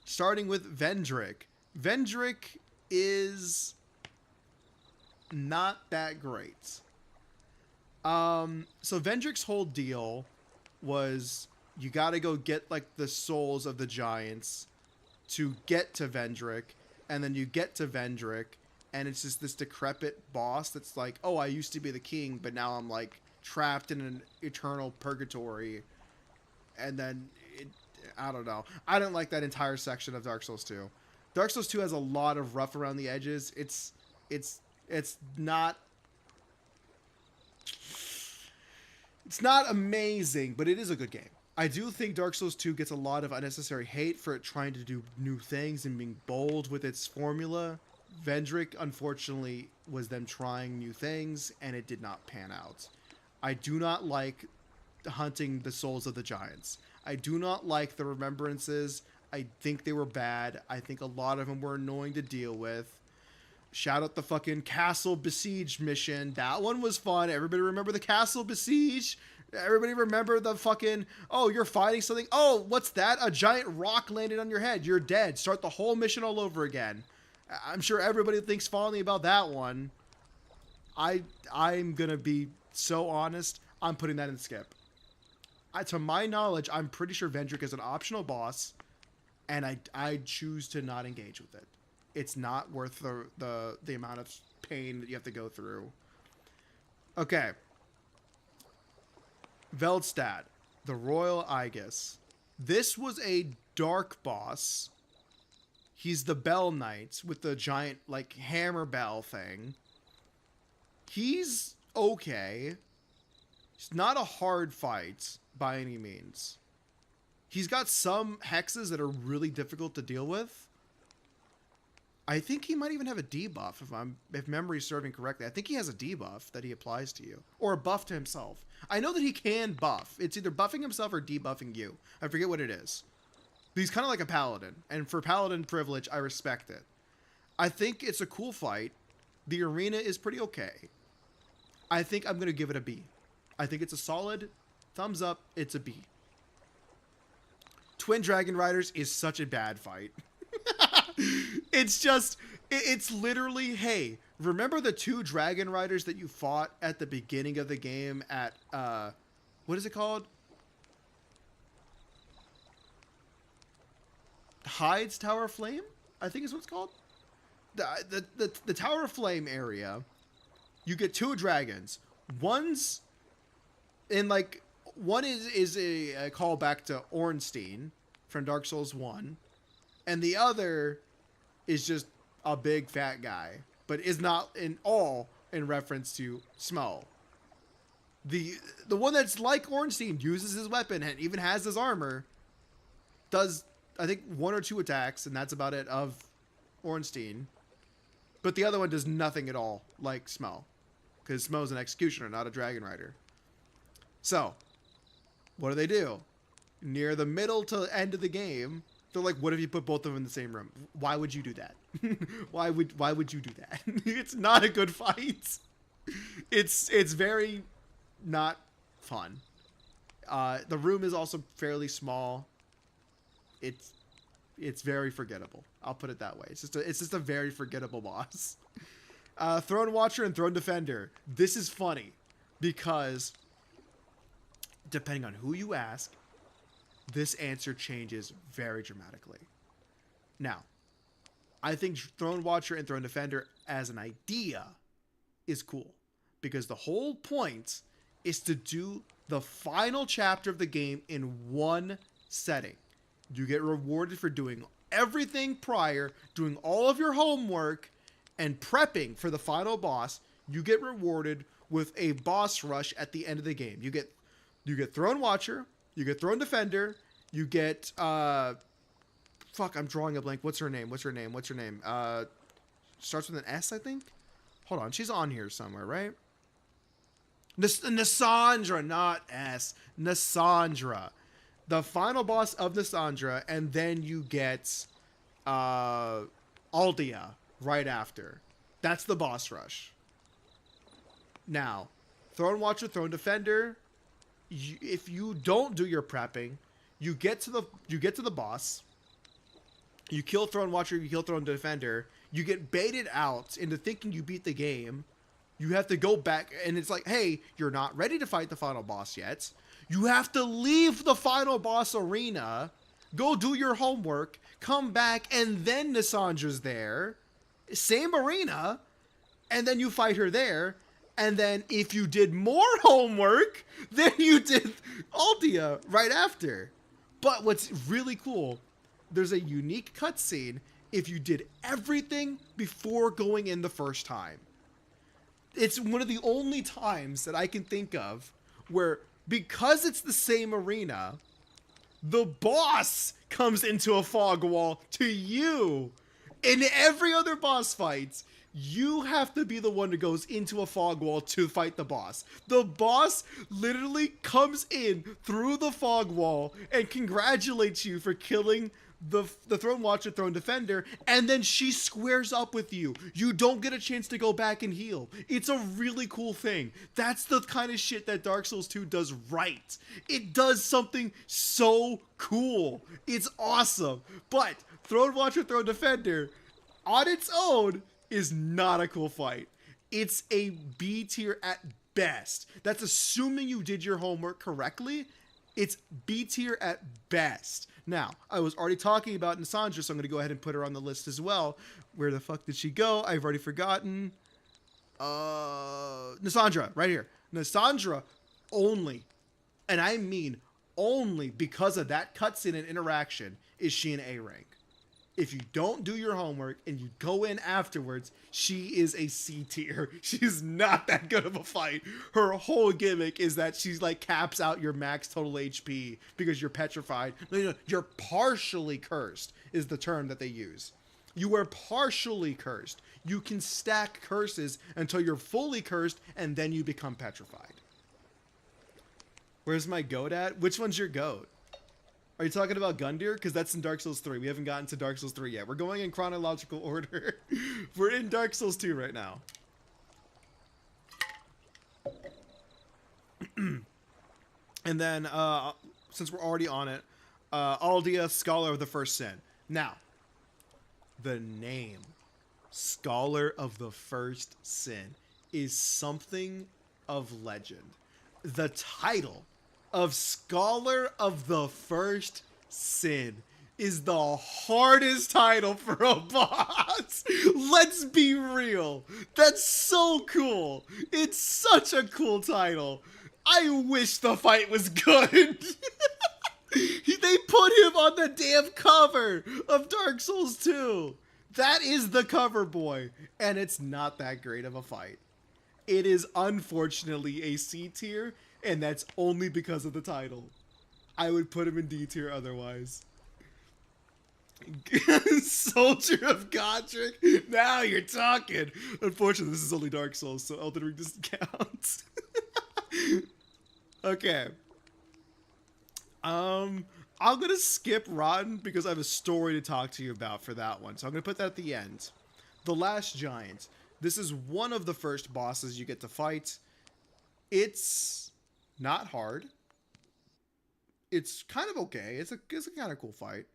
Starting with Vendrick. Vendrick is not that great. So Vendrick's whole deal was you gotta go get like the souls of the giants to get to Vendrick, and then you get to Vendrick, and it's just this decrepit boss that's like, oh, I used to be the king, but now I'm like trapped in an eternal purgatory. And then I don't know. I don't like that entire section of Dark Souls 2. Dark Souls 2 has a lot of rough around the edges. It's not amazing, but it is a good game. I do think Dark Souls 2 gets a lot of unnecessary hate for it trying to do new things and being bold with its formula. Vendrick, unfortunately, was them trying new things, and it did not pan out. I do not like hunting the souls of the giants. I do not like the remembrances. I think they were bad. I think a lot of them were annoying to deal with. Shout out the fucking Castle Besiege mission. That one was fun. Everybody remember the Castle Besiege? Everybody remember the fucking, oh, you're fighting something. Oh, what's that? A giant rock landed on your head. You're dead. Start the whole mission all over again. I'm sure everybody thinks fondly about that one. I'm gonna be so honest. I'm putting that in skip. To my knowledge, I'm pretty sure Vendrick is an optional boss, and I choose to not engage with it. It's not worth the amount of pain that you have to go through. Okay. Veldstad, the Royal Aegis. This was a dark boss. He's the Bell Knight with the giant, like, hammer bell thing. He's okay. It's not a hard fight by any means. He's got some hexes that are really difficult to deal with. I think he might even have a debuff if memory's serving correctly. I think he has a debuff that he applies to you, or a buff to himself. I know that he can buff. It's either buffing himself or debuffing you. I forget what it is. But he's kind of like a paladin, and for paladin privilege, I respect it. I think it's a cool fight. The arena is pretty okay. I think I'm going to give it a B. I think it's a solid thumbs up. It's a B. Twin Dragon Riders is such a bad fight. It's just, it's literally, hey, remember the 2 Dragon Riders that you fought at the beginning of the game at, what is it called? Hyde's Tower of Flame, I think is what it's called. The Tower of Flame area, you get 2 dragons. One's in, like, one is a callback to Ornstein from Dark Souls 1, and the other is just a big fat guy, but is not in reference to Smell. The one that's like Ornstein uses his weapon and even has his armor, does, I think, 1 or 2 attacks, and that's about it, of Ornstein. But the other one does nothing at all like Smell, because Smell's an executioner, not a Dragon Rider. So, what do? Near the middle to end of the game, they're like, what if you put both of them in the same room? Why would you do that? Why would you do that? It's not a good fight. It's very not fun. The room is also fairly small. It's very forgettable. I'll put it that way. It's just a very forgettable boss. Throne Watcher and Throne Defender. This is funny because depending on who you ask, this answer changes very dramatically. Now, I think Throne Watcher and Throne Defender as an idea is cool, because the whole point is to do the final chapter of the game in one setting. You get rewarded for doing everything prior, doing all of your homework, and prepping for the final boss. You get rewarded with a boss rush at the end of the game. You get Throne Watcher, you get Throne Defender, you get fuck, I'm drawing a blank. What's her name? Starts with an S, I think. Hold on, she's on here somewhere, right? Nasandra, not S. Nasandra. The final boss of Nasandra, and then you get Aldia right after. That's the boss rush. Now, Throne Watcher, Throne Defender, if you don't do your prepping, you get to the boss, you kill Throne Watcher, you kill Throne Defender, you get baited out into thinking you beat the game. You have to go back, and it's like, hey, you're not ready to fight the final boss yet. You have to leave the final boss arena, go do your homework, come back, and then Nassandra's there. Same arena, and then you fight her there. And then if you did more homework, then you did Aldia right after. But what's really cool, there's a unique cutscene if you did everything before going in the first time. It's one of the only times that I can think of where, because it's the same arena, the boss comes into a fog wall to you. In every other boss fight, you have to be the one that goes into a fog wall to fight the boss. The boss literally comes in through the fog wall and congratulates you for killing the Throne Watcher, Throne Defender, and then she squares up with you. You don't get a chance to go back and heal. It's a really cool thing. That's the kind of shit that Dark Souls 2 does right. It does something so cool. It's awesome. But Throne Watcher, Throne Defender, on its own, is not a cool fight. It's a B tier at best. That's assuming you did your homework correctly. It's B tier at best. Now, I was already talking about Nassandra, so I'm going to go ahead and put her on the list as well. Where the fuck did she go? I've already forgotten. Nassandra, right here. Nassandra only, and I mean only because of that cutscene and interaction, is she an A rank. If you don't do your homework and you go in afterwards, she is a C tier. She's not that good of a fight. Her whole gimmick is that she's like caps out your max total HP because you're petrified. No, you're partially cursed is the term that they use. You are partially cursed. You can stack curses until you're fully cursed and then you become petrified. Where's my goat at? Which one's your goat? Are you talking about Gundyr? Because that's in Dark Souls 3. We haven't gotten to Dark Souls 3 yet. We're going in chronological order. We're in Dark Souls 2 right now. And then, since we're already on it, Aldia, Scholar of the First Sin. Now, the name, Scholar of the First Sin, is something of legend. The title of Scholar of the First Sin is the hardest title for a boss. Let's be real. That's so cool. It's such a cool title. I wish the fight was good. They put him on the damn cover of Dark Souls 2. That is the cover boy, and it's not that great of a fight. It is unfortunately a C tier, and that's only because of the title. I would put him in D tier otherwise. Soldier of Godric. Now you're talking. Unfortunately, this is only Dark Souls, so Elden Ring doesn't count. Okay. I'm gonna skip Rotten because I have a story to talk to you about for that one. So I'm gonna put that at the end. The Last Giant. This is one of the first bosses you get to fight. It's not hard. It's kind of okay. It's a kind of cool fight.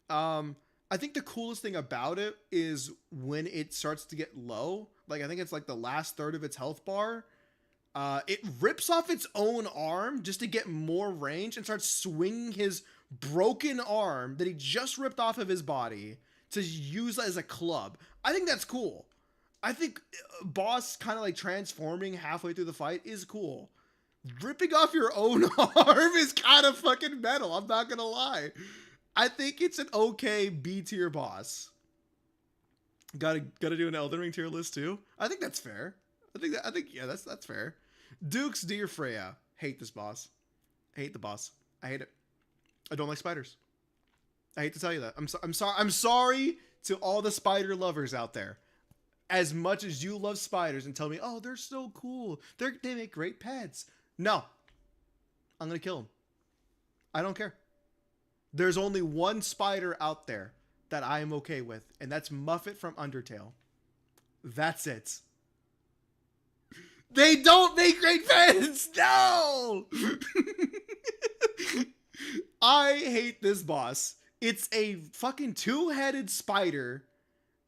I think the coolest thing about it is when it starts to get low. Like, I think it's like the last third of its health bar. It rips off its own arm just to get more range and starts swinging his broken arm that he just ripped off of his body to use as a club. I think that's cool. I think boss kind of like transforming halfway through the fight is cool. Ripping off your own arm is kind of fucking metal. I'm not gonna lie. I think it's an okay B tier boss. Gotta do an Elden Ring tier list too. I think that's fair. I think yeah, that's fair. Duke's Dear Freya. Hate this boss. I hate the boss. I hate it. I don't like spiders. I hate to tell you that. I'm sorry to all the spider lovers out there. As much as you love spiders and tell me, oh, they're so cool. They make great pets. No. I'm going to kill them. I don't care. There's only one spider out there that I am okay with, and that's Muffet from Undertale. That's it. They don't make great pets! No! I hate this boss. It's a fucking two-headed spider.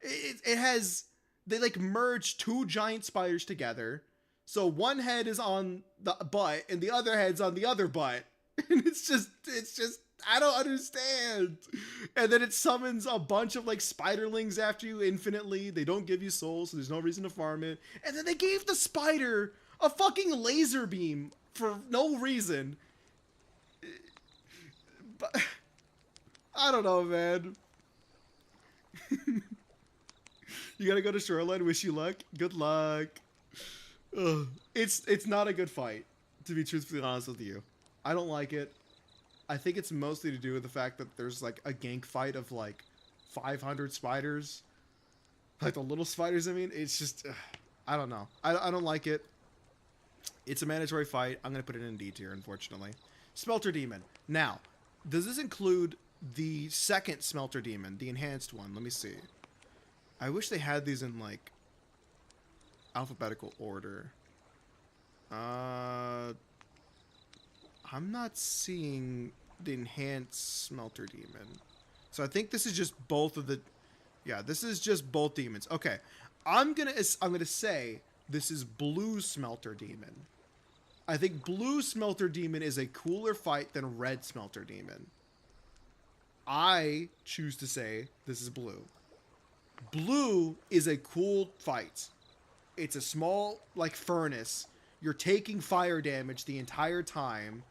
It has... They like merge two giant spiders together. So one head is on the butt and the other head's on the other butt. And it's just, I don't understand. And then it summons a bunch of like spiderlings after you infinitely. They don't give you souls, so there's no reason to farm it. And then they gave the spider a fucking laser beam for no reason. But I don't know, man. You gotta go to Shoreline. Wish you luck. Good luck. Ugh. It's not a good fight, to be truthfully honest with you. I don't like it. I think it's mostly to do with the fact that there's like a gank fight of like 500 spiders. Like the little spiders, I mean. It's just, I don't know. I don't like it. It's a mandatory fight. I'm gonna put it in D tier, unfortunately. Smelter Demon. Now, does this include the second Smelter Demon, the enhanced one? Let me see. I wish they had these in like alphabetical order. I'm not seeing the enhanced Smelter Demon. So I think this is just both of the... Yeah, this is just both demons. Okay. I'm gonna say This is Blue Smelter Demon. I think Blue Smelter Demon is a cooler fight than Red Smelter Demon. I choose to say this is Blue. Blue is a cool fight. It's a small, like, furnace. You're taking fire damage the entire time.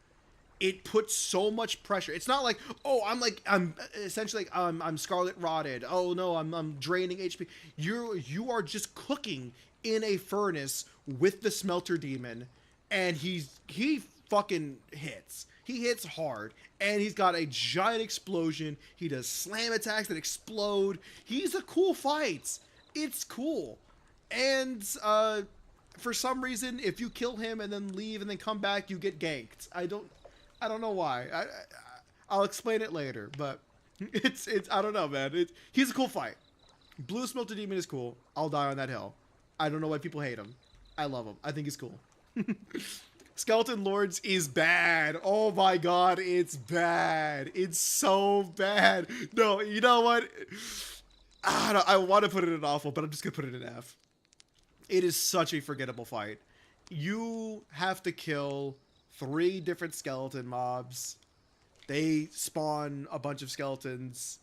It puts so much pressure. It's not like, oh, I'm essentially like, I'm Scarlet Rotted. Oh no, I'm draining HP. You are just cooking in a furnace with the Smelter Demon, and he fucking hits. He hits hard, and he's got a giant explosion. He does slam attacks that explode. He's a cool fight. It's cool. And for some reason, if you kill him and then leave and then come back, you get ganked. I don't know why. I'll explain it later, but it's I don't know, man. He's a cool fight. Blue Smelter Demon is cool. I'll die on that hill. I don't know why people hate him. I love him. I think he's cool. Skeleton Lords is bad. Oh my god, it's bad. It's so bad. No, you know what? I want to put it in awful, but I'm just gonna put it in F. It is such a forgettable fight. You have to kill 3 different skeleton mobs. They spawn a bunch of skeletons,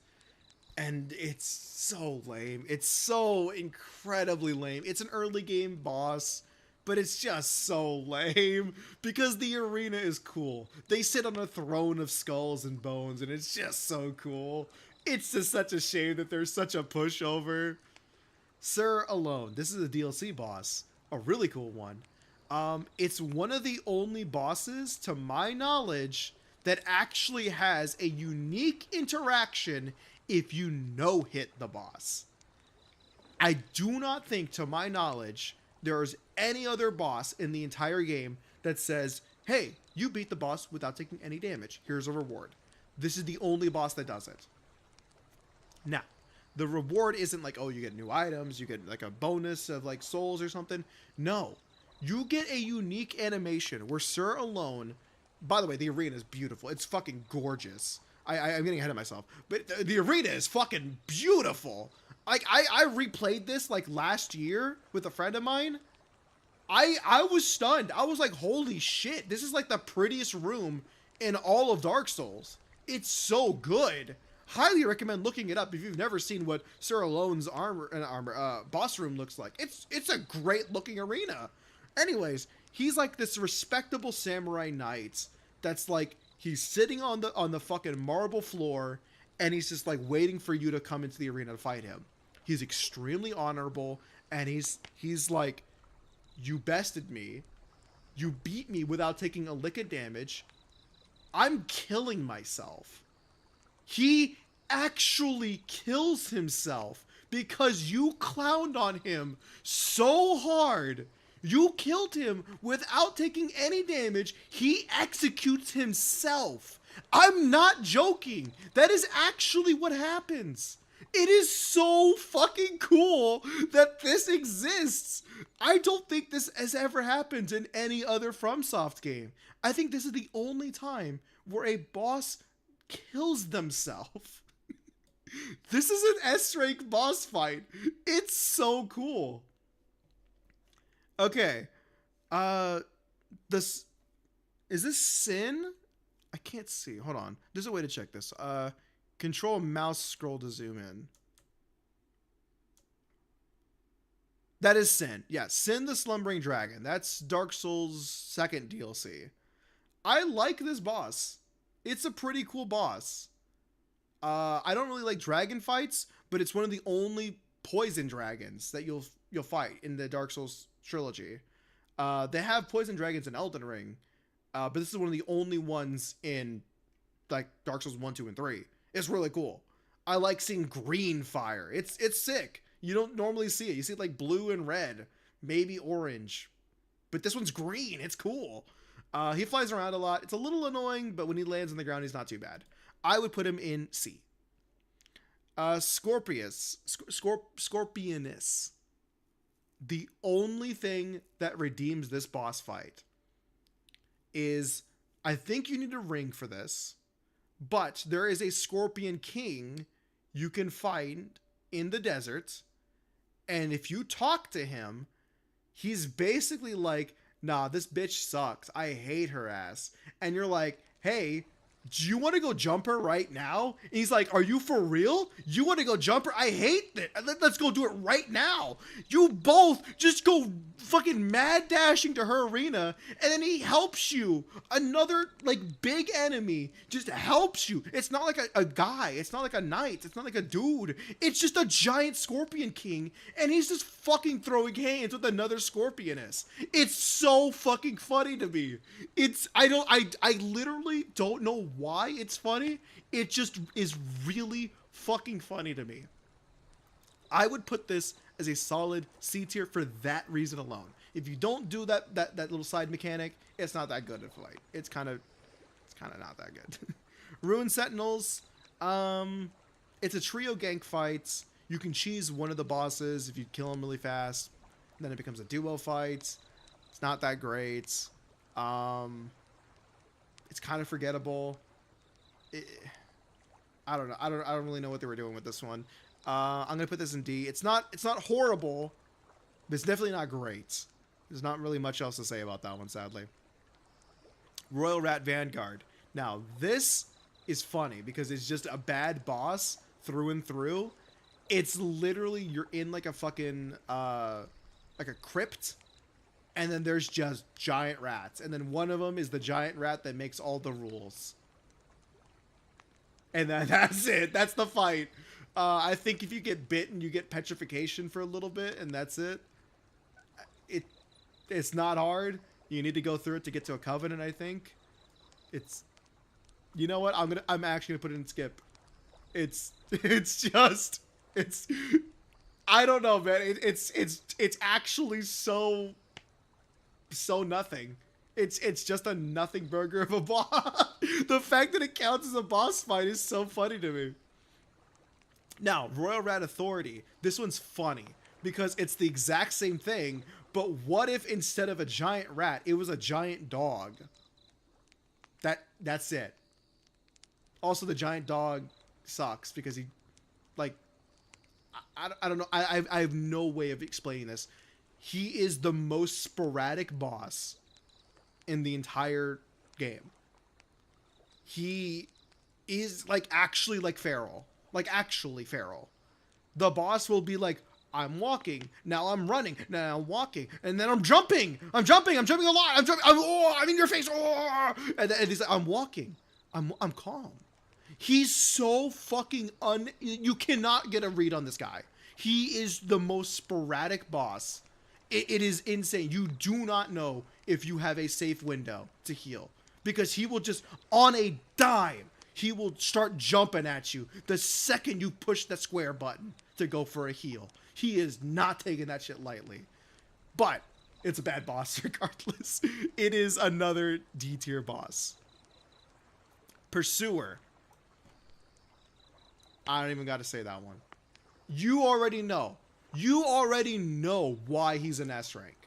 and it's so lame. It's so incredibly lame. It's an early game boss, but it's just so lame because the arena is cool. They sit on a throne of skulls and bones, and it's just so cool. It's just such a shame that there's such a pushover. Sir Alone. This is a DLC boss. A really cool one. It's one of the only bosses, to my knowledge, that actually has a unique interaction if you no-hit the boss. I do not think, to my knowledge, there's any other boss in the entire game that says, hey, you beat the boss without taking any damage. Here's a reward. This is the only boss that does it. Now, the reward isn't like, oh, you get new items, you get like a bonus of like souls or something. No. You get a unique animation where Sir Alone, by the way, the arena is beautiful. It's fucking gorgeous. I'm getting ahead of myself, but the arena is fucking beautiful. Like, I replayed this like last year with a friend of mine. I was stunned. I was like, holy shit, this is like the prettiest room in all of Dark Souls. It's so good. Highly recommend looking it up if you've never seen what Sir Alone's boss room looks like. It's a great looking arena. Anyways, he's like this respectable samurai knight that's like, he's sitting on the fucking marble floor, and he's just like waiting for you to come into the arena to fight him. He's extremely honorable, and he's like, you bested me. You beat me without taking a lick of damage. I'm killing myself. He actually kills himself because you clowned on him so hard. You killed him without taking any damage. He executes himself. I'm not joking. That is actually what happens. It is so fucking cool that this exists. I don't think this has ever happened in any other FromSoft game. I think this is the only time where a boss kills themselves. This is an S-rank boss fight. It's so cool. Okay. Is this Sin? I can't see. Hold on. There's a way to check this. Control mouse scroll to zoom in. That is Sin. Yeah, Sin the Slumbering Dragon. That's Dark Souls' second DLC. I like this boss. It's a pretty cool boss. I don't really like dragon fights, but it's one of the only poison dragons that you'll fight in the Dark Souls trilogy. They have poison dragons in Elden Ring, but this is one of the only ones in like Dark Souls 1, 2, and 3. It's really cool. I like seeing green fire. It's sick. You don't normally see it. You see it like blue and red, maybe orange, but this one's green. It's cool. He flies around a lot. It's a little annoying, but when he lands on the ground, he's not too bad. I would put him in C. Scorpionus. The only thing that redeems this boss fight is, I think you need a ring for this, but there is a Scorpion King you can find in the desert, and if you talk to him, He's basically like, nah, this bitch sucks. I hate her ass. And you're like, hey, do you want to go jump her right now? And he's like, are you for real? You want to go jump her? I hate that. Let's go do it right now. You both just go fucking mad dashing to her arena, and then he helps you. Another like big enemy just helps you. It's not like a guy. It's not like a knight. It's not like a dude. It's just a giant scorpion king, and he's just fucking throwing hands with another scorpioness. It's so fucking funny to me. I literally don't know why it's funny. It just is really fucking funny to me. I would put this as a solid C tier for that reason alone. If you don't do that little side mechanic, it's not that good of a fight. It's kind of not that good. Ruin Sentinels, it's a trio gank fight. You can cheese one of the bosses if you kill him really fast. Then it becomes a duo fight. It's not that great. It's kind of forgettable. I don't know. I don't really know what they were doing with this one. I'm gonna put this in D. It's not horrible, but it's definitely not great. There's not really much else to say about that one, sadly. Royal Rat Vanguard. Now this is funny because it's just a bad boss through and through. It's literally you're in like a fucking like a crypt, and then there's just giant rats, and then one of them is the giant rat that makes all the rules. And that's it. That's the fight. I think if you get bitten, you get petrification for a little bit, and that's it. It's not hard. You need to go through it to get to a covenant, I think. It's... You know what? I'm actually gonna put it in skip. It's just... It's... I don't know, man. It's actually so nothing. It's just a nothing burger of a boss. The fact that it counts as a boss fight is so funny to me. Now, Royal Rat Authority. This one's funny because it's the exact same thing, but what if instead of a giant rat, it was a giant dog? That's it. Also, the giant dog sucks because he, like, I don't know. I have no way of explaining this. He is the most sporadic boss in the entire game. He is like actually like feral. Like actually feral. The boss will be like, I'm walking, now I'm running, now I'm walking, and then I'm jumping a lot, I'm in your face, and he's like, I'm walking, I'm calm. He's so fucking you cannot get a read on this guy. He is the most sporadic boss. It is insane. You do not know if you have a safe window to heal, because he will just, on a dime, he will start jumping at you the second you push the square button to go for a heal. He is not taking that shit lightly. But it's a bad boss regardless. It is another D tier boss. Pursuer. I don't even got to say that one. You already know. You already know why he's an S rank.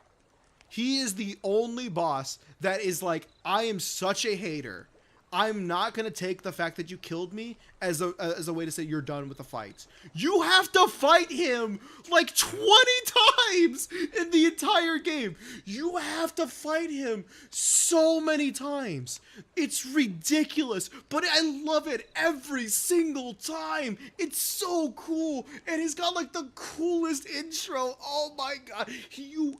He is the only boss that is like, I am such a hater. I'm not going to take the fact that you killed me as a way to say you're done with the fight. You have to fight him like 20 times in the entire game. You have to fight him so many times. It's ridiculous, but I love it every single time. It's so cool. And he's got like the coolest intro. Oh my God. You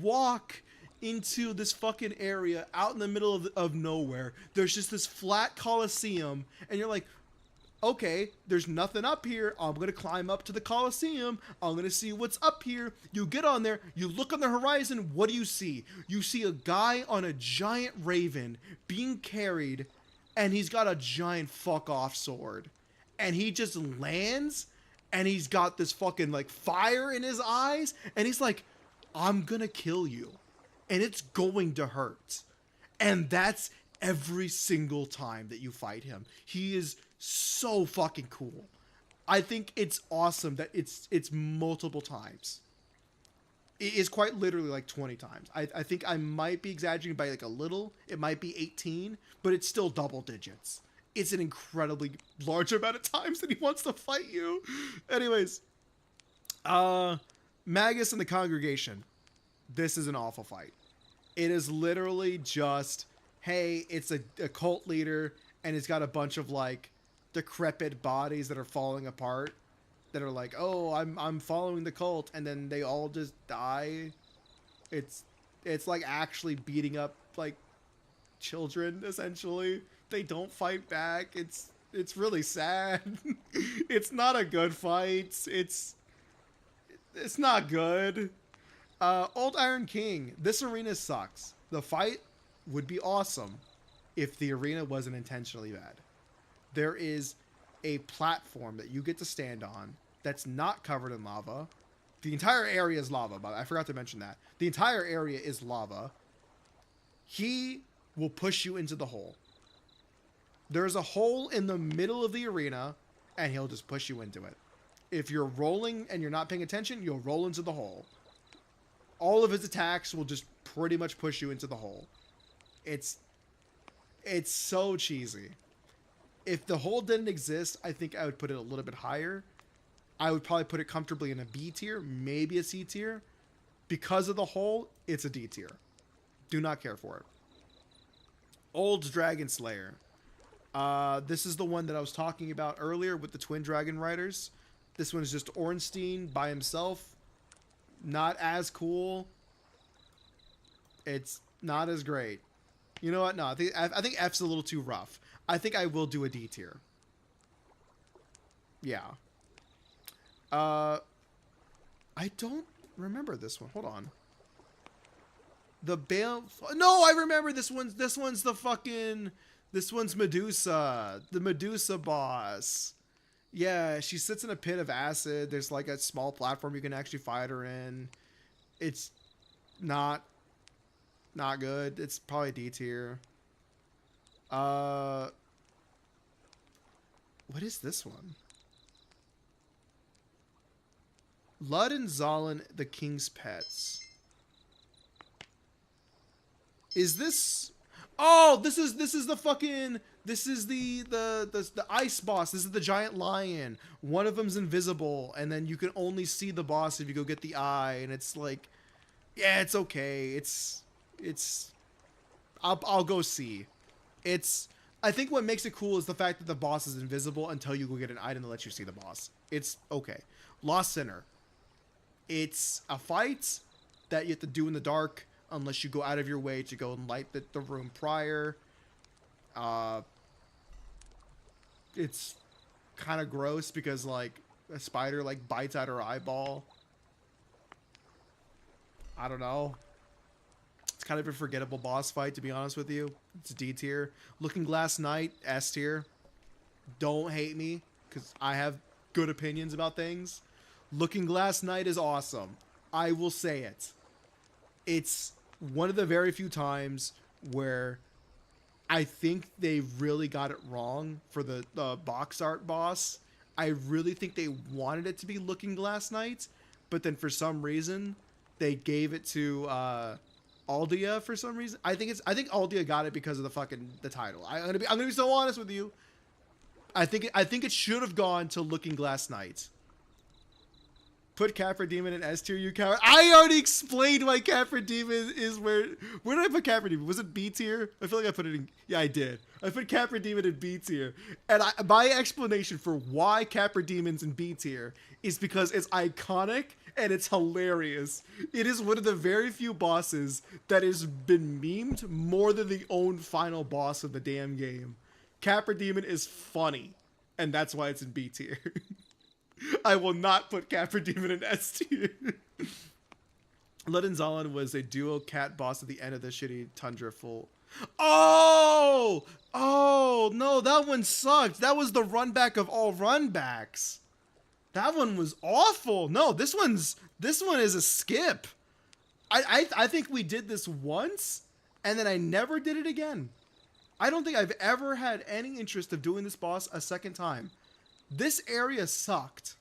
walk into this fucking area out in the middle of nowhere. There's just this flat coliseum, and you're like, okay, there's nothing up here. I'm gonna climb up to the coliseum. I'm gonna see what's up here. You get on there, you look on the horizon. What do you see? You see a guy on a giant raven being carried, and he's got a giant fuck off sword, and he just lands, and he's got this fucking like fire in his eyes, and he's like, I'm gonna kill you. And it's going to hurt. And that's every single time that you fight him. He is so fucking cool. I think it's awesome that it's multiple times. It is quite literally like 20 times. I think I might be exaggerating by like a little. It might be 18, but it's still double digits. It's an incredibly large amount of times that he wants to fight you. Anyways. Magus and the Congregation. this is an awful fight. It is literally just, hey, it's a cult leader, and it's got a bunch of like decrepit bodies that are falling apart, that are like, oh, I'm following the cult, and then they all just die. It's like actually beating up like children essentially. They don't fight back. It's really sad. It's not a good fight. It's not good. Old Iron King. This arena sucks. The fight would be awesome if the arena wasn't intentionally bad. There is a platform that you get to stand on that's not covered in lava. The entire area is lava, but I forgot to mention that. The entire area is lava. He will push you into the hole. There's a hole in the middle of the arena, and he'll just push you into it. If you're rolling and you're not paying attention, you'll roll into the hole. All of his attacks will just pretty much push you into the hole. It's so cheesy. If the hole didn't exist, I think I would put it a little bit higher. I would probably put it comfortably in a B tier, maybe a C tier. Because of the hole, it's a D tier. Do not care for it. Old Dragon Slayer. This is the one that I was talking about earlier with the Twin Dragon Riders. This one is just Ornstein by himself. Not as cool. It's not as great. You know what? No, I think F's a little too rough. I think I will do a D tier. Yeah. I don't remember this one. Hold on. The Bale. No, I remember this one's the fucking. This one's Medusa. The Medusa boss. Yeah, she sits in a pit of acid. There's like a small platform you can actually fight her in. It's not good. It's probably D tier. What is this one? Lud and Zalin, the King's Pets. Is this? Oh, this is the fucking. This is the ice boss. This is the giant lion. One of them's invisible, and then you can only see the boss if you go get the eye. And it's like, yeah, it's okay. It's. I'll go see. I think what makes it cool is the fact that the boss is invisible until you go get an item that lets you see the boss. It's okay. Lost Sinner. It's a fight that you have to do in the dark unless you go out of your way to go and light the room prior. It's kind of gross because like a spider like bites out her eyeball. I don't know. It's kind of a forgettable boss fight, to be honest with you. It's D tier. Looking Glass Knight, S tier. Don't hate me because I have good opinions about things. Looking Glass Knight is awesome. I will say it. It's one of the very few times where I think they really got it wrong for the box art boss. I really think they wanted it to be Looking Glass Knight, but then for some reason they gave it to Aldia for some reason. I think Aldia got it because of the title. I'm gonna be so honest with you. I think it should have gone to Looking Glass Knight. Put Capra Demon in S tier, you coward. I already explained why Capra Demon is where did I put Capra Demon? Was it B tier? I feel like I put it in. Yeah, I did. I put Capra Demon in B tier. And my explanation for why Capra Demon's in B tier is because it's iconic and it's hilarious. It is one of the very few bosses that has been memed more than the own final boss of the damn game. Capra Demon is funny, and that's why it's in B tier. I will not put Capra Demon in S tier. Lud Zalin was a duo cat boss at the end of the shitty Tundra full. Oh no, that one sucked. That was the run back of all run backs. That one was awful. No, this one is a skip. I think we did this once and then I never did it again. I don't think I've ever had any interest of doing this boss a second time. This area sucked.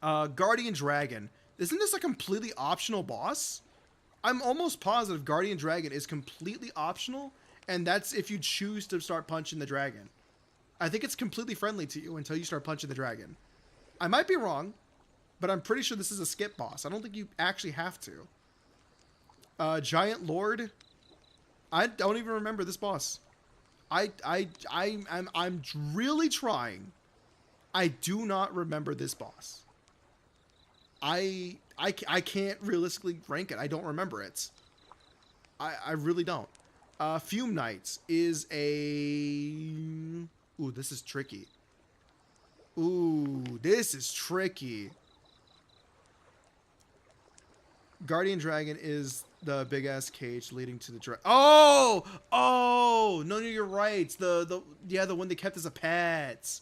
Guardian Dragon. Isn't this a completely optional boss? I'm almost positive Guardian Dragon is completely optional, and that's if you choose to start punching the dragon. I think it's completely friendly to you until you start punching the dragon. I might be wrong, but I'm pretty sure this is a skip boss. I don't think you actually have to. Giant Lord. I don't even remember this boss. I'm really trying. I do not remember this boss. I can't realistically rank it. I don't remember it. I really don't. Fume Knights is a... Ooh, this is tricky. Ooh, this is tricky. Guardian Dragon is the big ass cage leading to the oh no, you're right. The one they kept as a pet.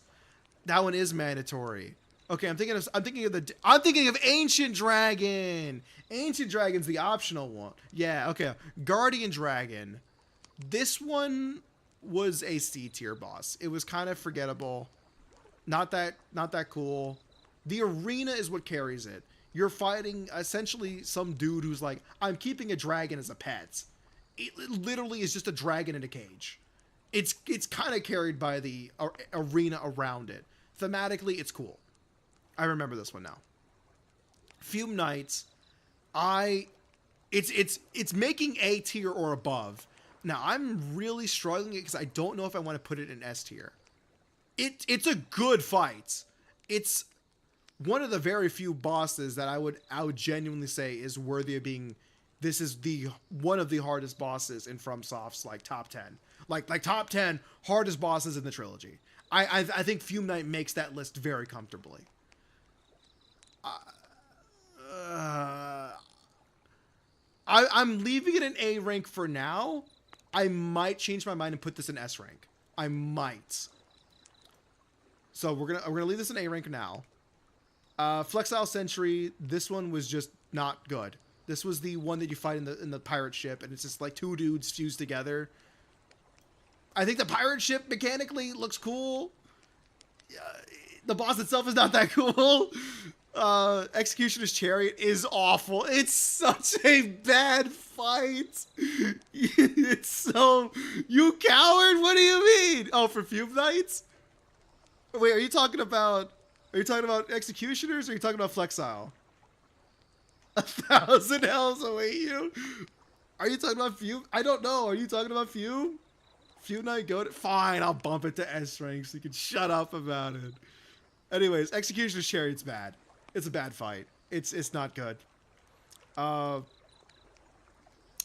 That one is mandatory. Okay, I'm thinking of Ancient Dragon. Ancient Dragon's the optional one. Yeah, okay. Guardian Dragon. This one was a C tier boss. It was kind of forgettable. Not that cool. The arena is what carries it. You're fighting essentially some dude who's like, I'm keeping a dragon as a pet. It literally is just a dragon in a cage. It's kind of carried by the arena around it. Thematically, it's cool. I remember this one now. Fume Knights, it's making A tier or above. Now I'm really struggling because I don't know if I want to put it in S tier. It's a good fight. It's one of the very few bosses that I would genuinely say is worthy of being. This is one of the hardest bosses in FromSoft's like top 10, like top 10 hardest bosses in the trilogy. I think Fume Knight makes that list very comfortably. I'm leaving it in A rank for now. I might change my mind and put this in S rank. I might. So we're gonna leave this in A rank now. Flexile Sentry. This one was just not good. This was the one that you fight in the pirate ship, and it's just like two dudes fused together. I think the pirate ship mechanically looks cool. The boss itself is not that cool. Executioner's Chariot is awful. It's such a bad fight. It's so... You coward! What do you mean? Oh, for Fume Knights? Wait, are you talking about Executioners or are you talking about Flexile? 1,000 hells await you? Are you talking about Fume? I don't know. Are you talking about Fume? Fume Knight go to... Fine, I'll bump it to S rank so you can shut up about it. Anyways, Executioner's Chariot's bad. It's a bad fight. It's not good.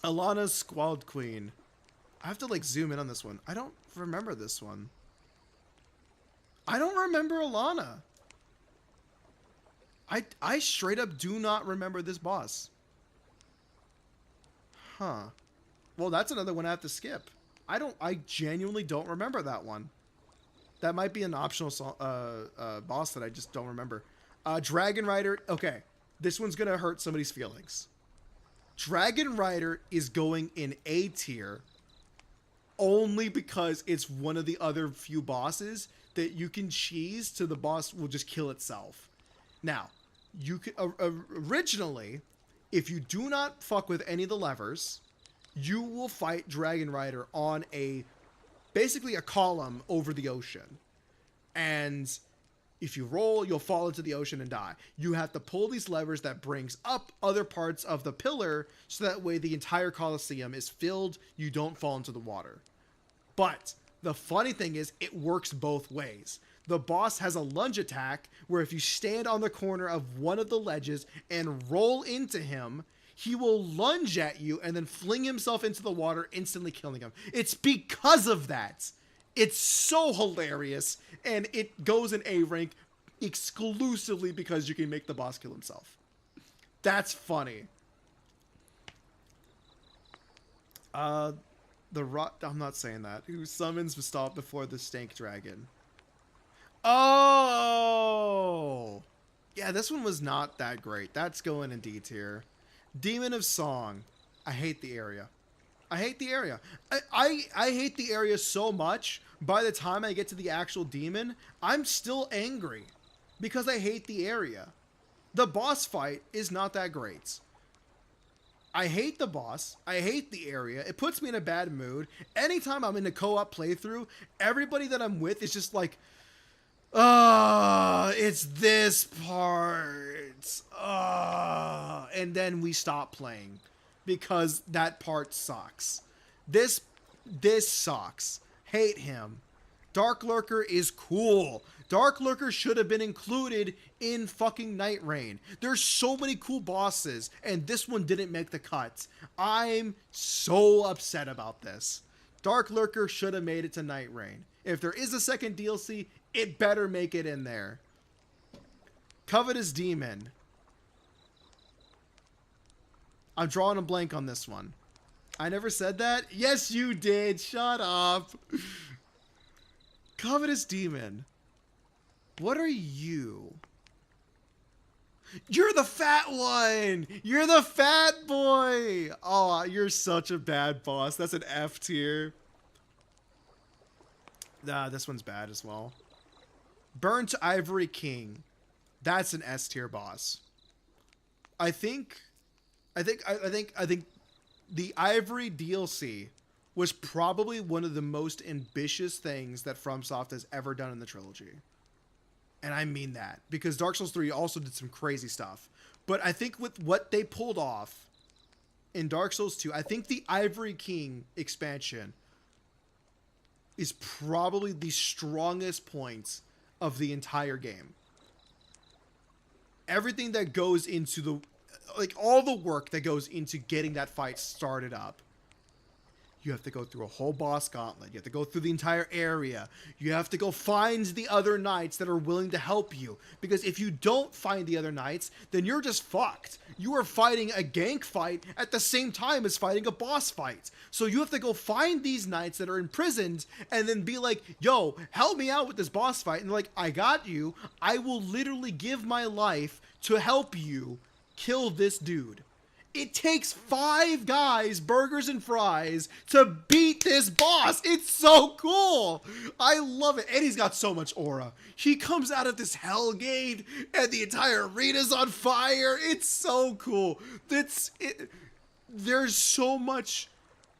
Alana's Squad Queen. I have to like zoom in on this one. I don't remember this one. I don't remember Alana. I straight up do not remember this boss. Huh. Well, that's another one I have to skip. I genuinely don't remember that one. That might be an optional boss that I just don't remember. Dragon Rider. Okay, this one's gonna hurt somebody's feelings. Dragon Rider is going in A tier only because it's one of the other few bosses that you can cheese to the boss will just kill itself. Now, you could originally, if you do not fuck with any of the levers, you will fight Dragon Rider on basically a column over the ocean. And if you roll, you'll fall into the ocean and die. You have to pull these levers that brings up other parts of the pillar so that way the entire Colosseum is filled, you don't fall into the water. But the funny thing is it works both ways. The boss has a lunge attack where if you stand on the corner of one of the ledges and roll into him, he will lunge at you and then fling himself into the water, instantly killing him. It's because of that. It's so hilarious, and it goes in A rank exclusively because you can make the boss kill himself. That's funny. I'm not saying that. Who summons Basalt before the Stank Dragon? Oh! Yeah, this one was not that great. That's going in D tier. Demon of Song. I hate the area. I hate the area. I hate the area so much, by the time I get to the actual demon, I'm still angry. Because I hate the area. The boss fight is not that great. I hate the boss. I hate the area. It puts me in a bad mood. Anytime I'm in a co-op playthrough, everybody that I'm with is just like, it's this part. And then we stop playing. because that part sucks. This sucks. Hate him. Dark Lurker is cool. Dark Lurker should have been included in fucking Night Rain. There's so many cool bosses, and this one didn't make the cut. I'm so upset about this. Dark Lurker should have made it to Night Rain. If there is a second DLC, it better make it in there. Covetous Demon. I'm drawing a blank on this one. I never said that? Yes, you did. Shut up. Covetous Demon. What are you? You're the fat one! You're the fat boy! Oh, you're such a bad boss. That's an F tier. Nah, this one's bad as well. Burnt Ivory King. That's an S tier boss. I think the Ivory DLC was probably one of the most ambitious things that FromSoft has ever done in the trilogy. And I mean that, because Dark Souls 3 also did some crazy stuff. But I think with what they pulled off in Dark Souls 2, I think the Ivory King expansion is probably the strongest points of the entire game. Everything that goes into the, like, all the work that goes into getting that fight started up. You have to go through a whole boss gauntlet. You have to go through the entire area. You have to go find the other knights that are willing to help you. Because if you don't find the other knights, then you're just fucked. You are fighting a gank fight at the same time as fighting a boss fight. So you have to go find these knights that are imprisoned and then be like, yo, help me out with this boss fight. And they're like, I got you. I will literally give my life to help you kill this dude. It takes 5 guys, burgers and fries, to beat this boss. It's so cool. I love it. And he's got so much aura. He comes out of this hell gate and the entire arena's on fire. It's so cool. There's so much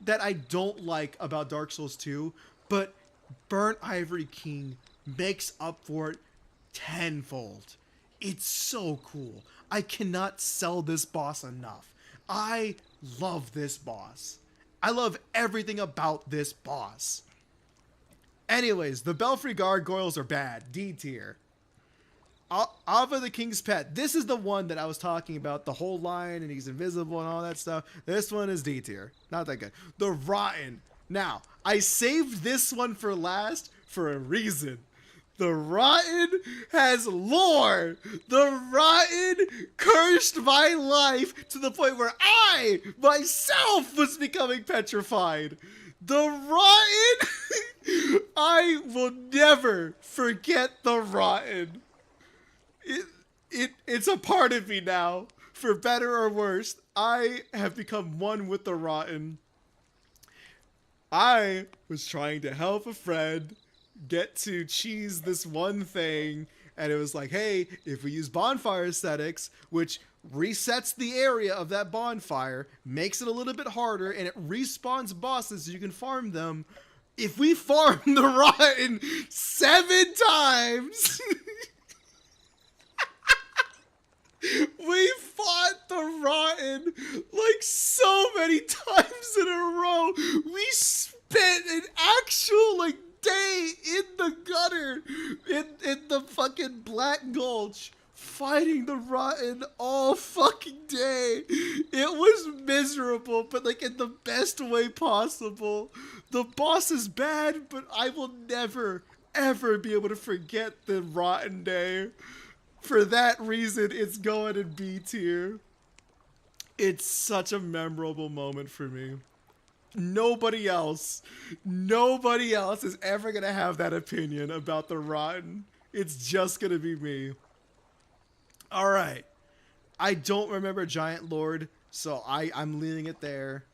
that I don't like about Dark Souls 2, but Burnt Ivory King makes up for it tenfold. It's so cool. I cannot sell this boss enough. I love this boss. I love everything about this boss. Anyways, the Belfry Gargoyles are bad. D tier. Ava the King's Pet. This is the one that I was talking about. The whole line and he's invisible and all that stuff. This one is D tier. Not that good. The Rotten. Now, I saved this one for last for a reason. The Rotten has lore. The Rotten cursed my life to the point where I, myself, was becoming petrified. The Rotten, I will never forget the Rotten. It's a part of me now. For better or worse, I have become one with the Rotten. I was trying to help a friend get to cheese this one thing, and it was like, hey, if we use bonfire aesthetics, which resets the area of that bonfire, makes it a little bit harder, and it respawns bosses so you can farm them. If we farm the Rotten 7 times, we fought the Rotten like so many times in a row. We spent an actual like day in the gutter, in the fucking Black Gulch, fighting the Rotten all fucking day. It was miserable, but like in the best way possible. The boss is bad, but I will never, ever be able to forget the Rotten day. For that reason, it's going in B tier. It's such a memorable moment for me. Nobody else is ever going to have that opinion about the Rotten. It's just going to be me. All right. I don't remember Giant Lord, so I'm leaving it there.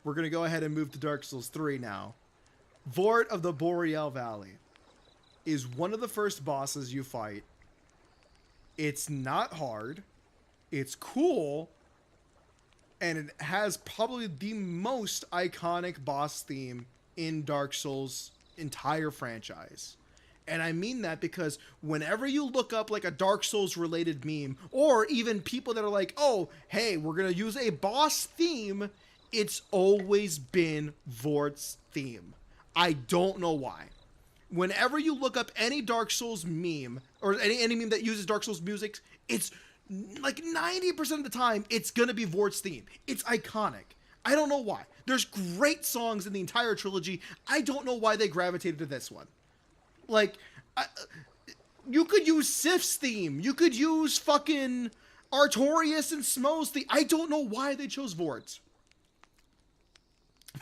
We're going to go ahead and move to Dark Souls 3 now. Vort of the Boreal Valley is one of the first bosses you fight. It's not hard. It's cool. And it has probably the most iconic boss theme in Dark Souls' entire franchise. And I mean that because whenever you look up like a Dark Souls related meme, or even people that are like, oh, hey, we're going to use a boss theme, it's always been Vort's theme. I don't know why. Whenever you look up any Dark Souls meme, or any meme that uses Dark Souls music, it's like 90% of the time, it's going to be Vort's theme. It's iconic. I don't know why. There's great songs in the entire trilogy. I don't know why they gravitated to this one. Like, you could use Sif's theme. You could use fucking Artorias and Smo's theme. I don't know why they chose Vort.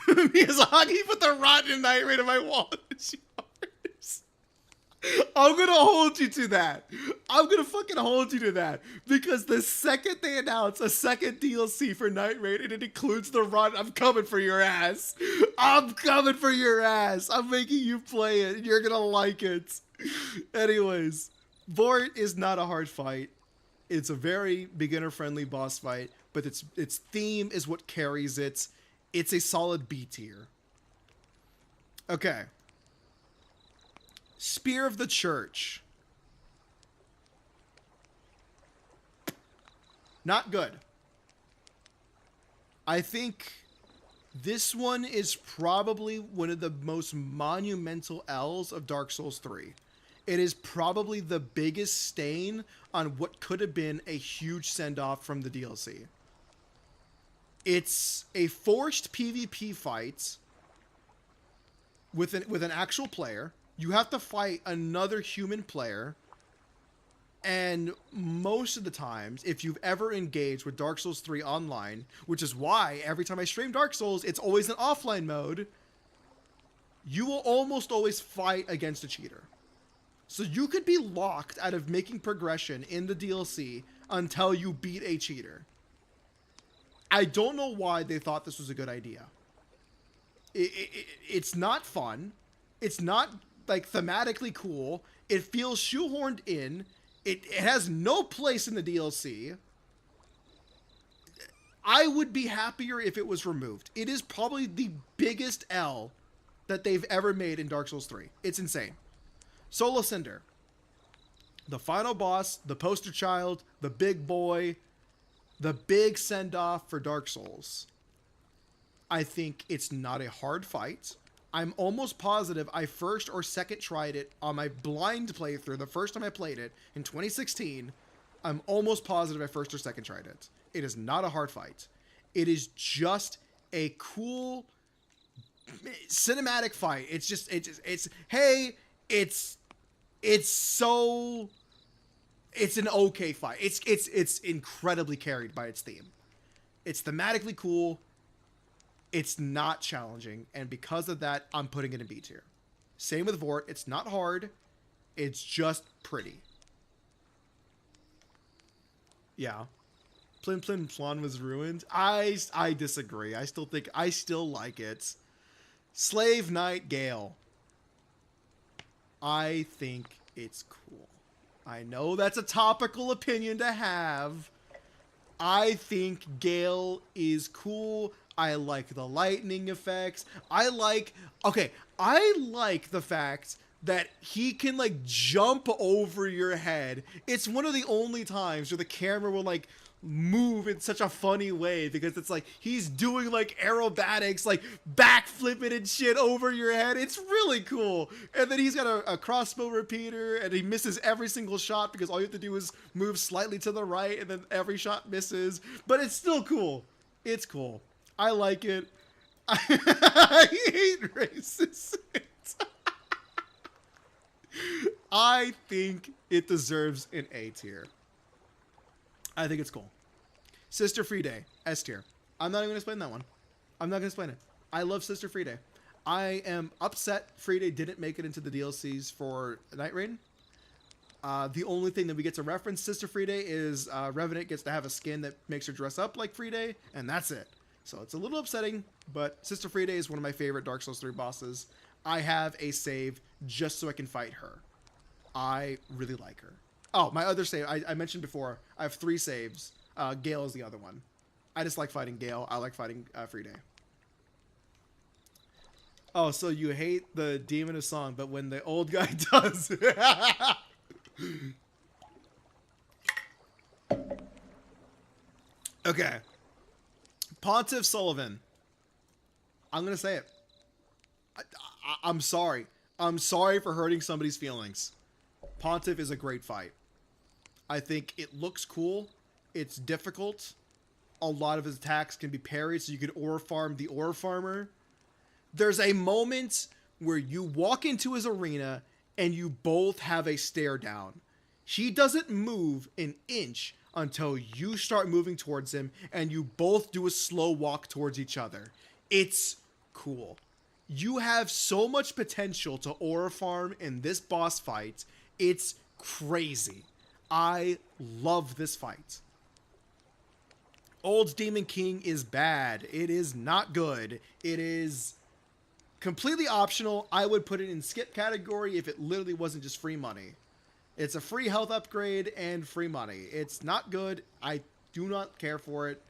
Miyazaki put the Rotten Night Raid on my wall. I'm gonna hold you to that. I'm gonna fucking hold you to that. Because the second they announce a second DLC for Night Raid and it includes the run, I'm coming for your ass. I'm coming for your ass. I'm making you play it. You're gonna like it. Anyways, Vort is not a hard fight. It's a very beginner-friendly boss fight, but its theme is what carries it. It's a solid B tier. Okay. Spear of the Church. Not good. I think this one is probably one of the most monumental L's of Dark Souls 3. It is probably the biggest stain on what could have been a huge send-off from the DLC. It's a forced PvP fight with an actual player. You have to fight another human player. And most of the times, if you've ever engaged with Dark Souls 3 online, which is why every time I stream Dark Souls, it's always in offline mode, you will almost always fight against a cheater. So you could be locked out of making progression in the DLC until you beat a cheater. I don't know why they thought this was a good idea. It's not fun. It's not like thematically cool. It feels shoehorned in. It has no place in the DLC. I would be happier if it was removed. It is probably the biggest L that they've ever made in Dark Souls 3. It's insane. Soul of Cinder. The final boss, the poster child, the big boy, the big send-off for Dark Souls. I think it's not a hard fight. I'm almost positive I first or second tried it on my blind playthrough the first time I played it in 2016. I'm almost positive I first or second tried it. It is not a hard fight. It is just a cool cinematic fight. It's an okay fight. It's incredibly carried by its theme. It's thematically cool. It's not challenging, and because of that, I'm putting it in B tier. Same with Vort. It's not hard. It's just pretty. Yeah. Plin Plin Plon was ruined. I disagree. I still like it. Slave Knight Gale. I think it's cool. I know that's a topical opinion to have. I think Gale is cool. I like the lightning effects. I like the fact that he can like jump over your head. It's one of the only times where the camera will like move in such a funny way because it's like he's doing like aerobatics, like backflipping and shit over your head. It's really cool. And then he's got a crossbow repeater and he misses every single shot because all you have to do is move slightly to the right and then every shot misses. But it's still cool. It's cool. I like it. I hate racist. I think it deserves an A tier. I think it's cool. Sister Friede, S tier. I'm not even going to explain that one. I'm not going to explain it. I love Sister Friede. I am upset Friede didn't make it into the DLCs for Night Raid. The only thing that we get to reference Sister Friede is Revenant gets to have a skin that makes her dress up like Friede, and that's it. So it's a little upsetting, but Sister Friede is one of my favorite Dark Souls 3 bosses. I have a save just so I can fight her. I really like her. Oh, my other save, I mentioned before, I have 3 saves. Gale is the other one. I just like fighting Gale. I like fighting Friede. Oh, so you hate the Demon of Song, but when the old guy does. Okay. Pontiff Sullivan. I'm going to say it. I'm sorry. I'm sorry for hurting somebody's feelings. Pontiff is a great fight. I think it looks cool. It's difficult. A lot of his attacks can be parried, so you could ore farm the ore farmer. There's a moment where you walk into his arena and you both have a stare down. He doesn't move an inch until you start moving towards him, and you both do a slow walk towards each other. It's cool. You have so much potential to aura farm in this boss fight. It's crazy. I love this fight. Old Demon King is bad. It is not good. It is completely optional. I would put it in skip category if it literally wasn't just free money. It's a free health upgrade and free money. It's not good. I do not care for it.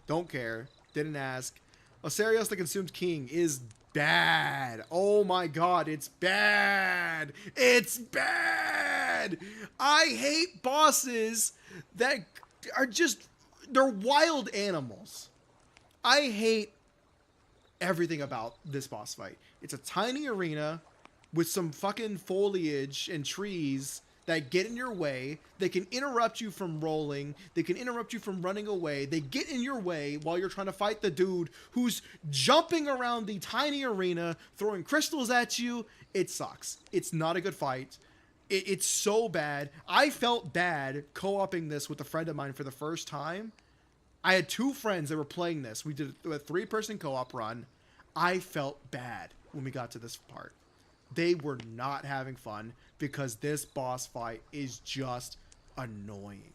Don't care. Didn't ask. Osarios the Consumed King is bad. Oh my god, it's bad. It's bad. I hate bosses that are just, they're wild animals. I hate everything about this boss fight. It's a tiny arena with some fucking foliage and trees that get in your way. They can interrupt you from rolling. They can interrupt you from running away. They get in your way while you're trying to fight the dude who's jumping around the tiny arena, throwing crystals at you. It sucks. It's not a good fight. It's so bad. I felt bad co-oping this with a friend of mine for the first time. I had two friends that were playing this. We did a 3-person co-op run. I felt bad when we got to this part. They were not having fun because this boss fight is just annoying.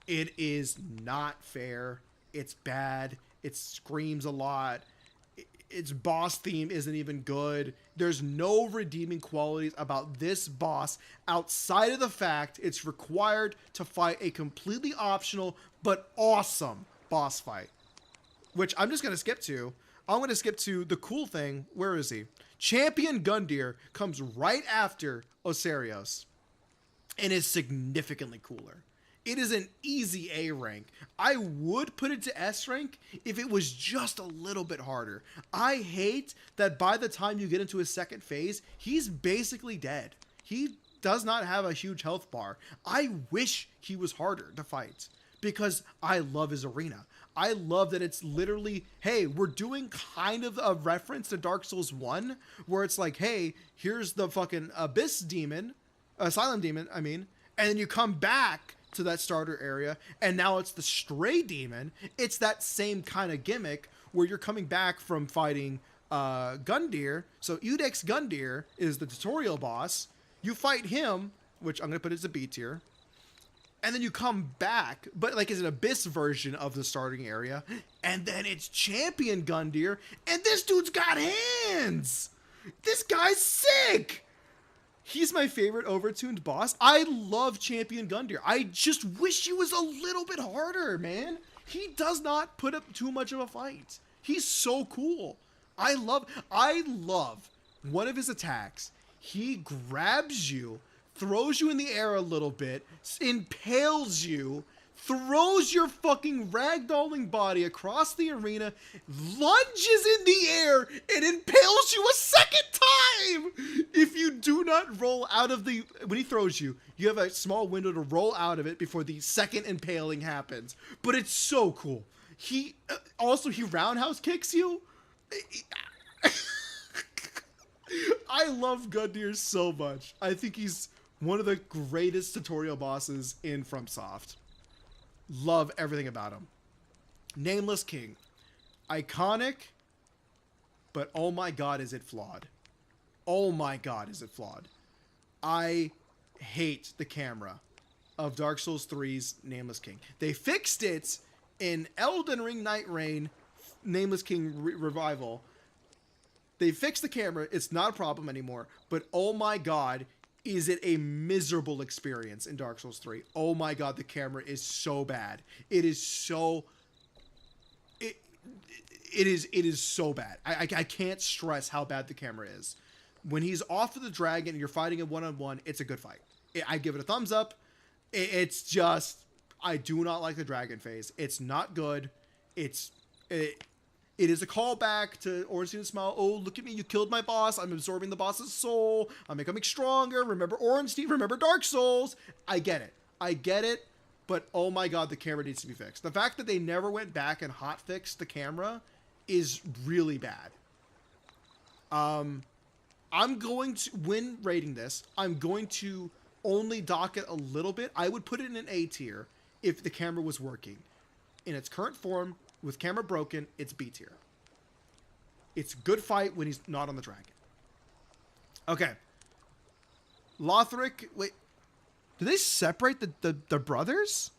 It is not fair. It's bad. It screams a lot. Its boss theme isn't even good. There's no redeeming qualities about this boss outside of the fact it's required to fight a completely optional but awesome boss fight, which I'm just going to skip to. I'm going to skip to the cool thing. Where is he? Champion Gundyr comes right after Osarios and is significantly cooler. It is an easy A rank. I would put it to S rank if it was just a little bit harder. I hate that by the time you get into his second phase, he's basically dead. He does not have a huge health bar. I wish he was harder to fight because I love his arena. I love that it's literally, hey, we're doing kind of a reference to Dark Souls 1, where it's like, hey, here's the fucking Abyss Demon, Asylum Demon, I mean, and then you come back to that starter area, and now it's the Stray Demon. It's that same kind of gimmick where you're coming back from fighting Gundyr. So Udex Gundyr is the tutorial boss. You fight him, which I'm going to put as a B tier. And then you come back, but like as an Abyss version of the starting area. And then it's Champion Gundyr. And this dude's got hands. This guy's sick. He's my favorite overtuned boss. I love Champion Gundyr. I just wish he was a little bit harder, man. He does not put up too much of a fight. He's so cool. I love one of his attacks. He grabs you, throws you in the air a little bit, impales you, throws your fucking ragdolling body across the arena, lunges in the air, and impales you a second time! If you do not roll out of the... When he throws you, you have a small window to roll out of it before the second impaling happens. But it's so cool. He... also, he roundhouse kicks you. I love Gundyr so much. I think he's one of the greatest tutorial bosses in FromSoft. Love everything about him. Nameless King. Iconic, but oh my god, is it flawed. Oh my god, is it flawed. I hate the camera of Dark Souls 3's Nameless King. They fixed it in Elden Ring Night Rain Nameless King Revival. They fixed the camera. It's not a problem anymore. But oh my god, is it a miserable experience in Dark Souls 3. Oh my god, the camera is so bad. It is so... it is so bad. I can't stress how bad the camera is. When he's off of the dragon and you're fighting a one-on-one, it's a good fight. I give it a thumbs up. It's just, I do not like the dragon phase. It's not good. It is a callback to Ornstein and Smile. Oh, look at me, you killed my boss. I'm absorbing the boss's soul. I'm becoming stronger. Remember Ornstein, remember Dark Souls. I get it. But oh my god, the camera needs to be fixed. The fact that they never went back and hot fixed the camera is really bad. I'm going to, when rating this, I'm going to only dock it a little bit. I would put it in an A tier if the camera was working. In its current form, with camera broken, it's B tier. It's a good fight when he's not on the dragon. Okay. Lothric, wait. Do they separate the brothers?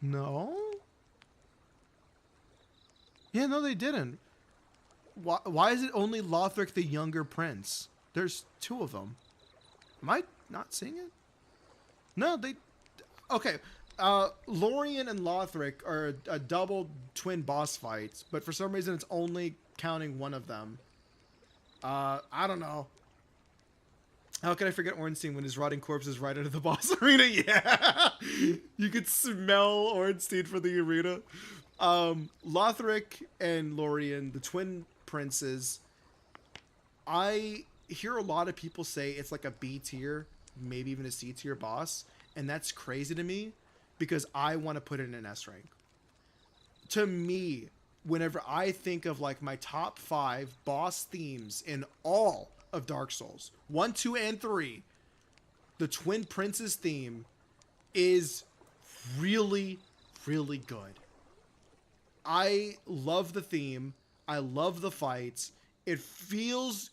No? Yeah, no, they didn't. Why is it only Lothric, the younger prince? There's two of them. Am I not seeing it? No, they... Okay. Lorien and Lothric are a double twin boss fights, but for some reason it's only counting one of them. I don't know. How can I forget Ornstein when his rotting corpse is right under the boss arena? Yeah! You could smell Ornstein from the arena. Lothric and Lorien, the twin princes, I hear a lot of people say it's like a B tier, maybe even a C tier boss, and that's crazy to me because I want to put it in an S rank. To me, whenever I think of like my top 5 boss themes in all of Dark Souls, 1, 2, and 3, the Twin Princes theme is really, really good. I love the theme. I love the fights. It feels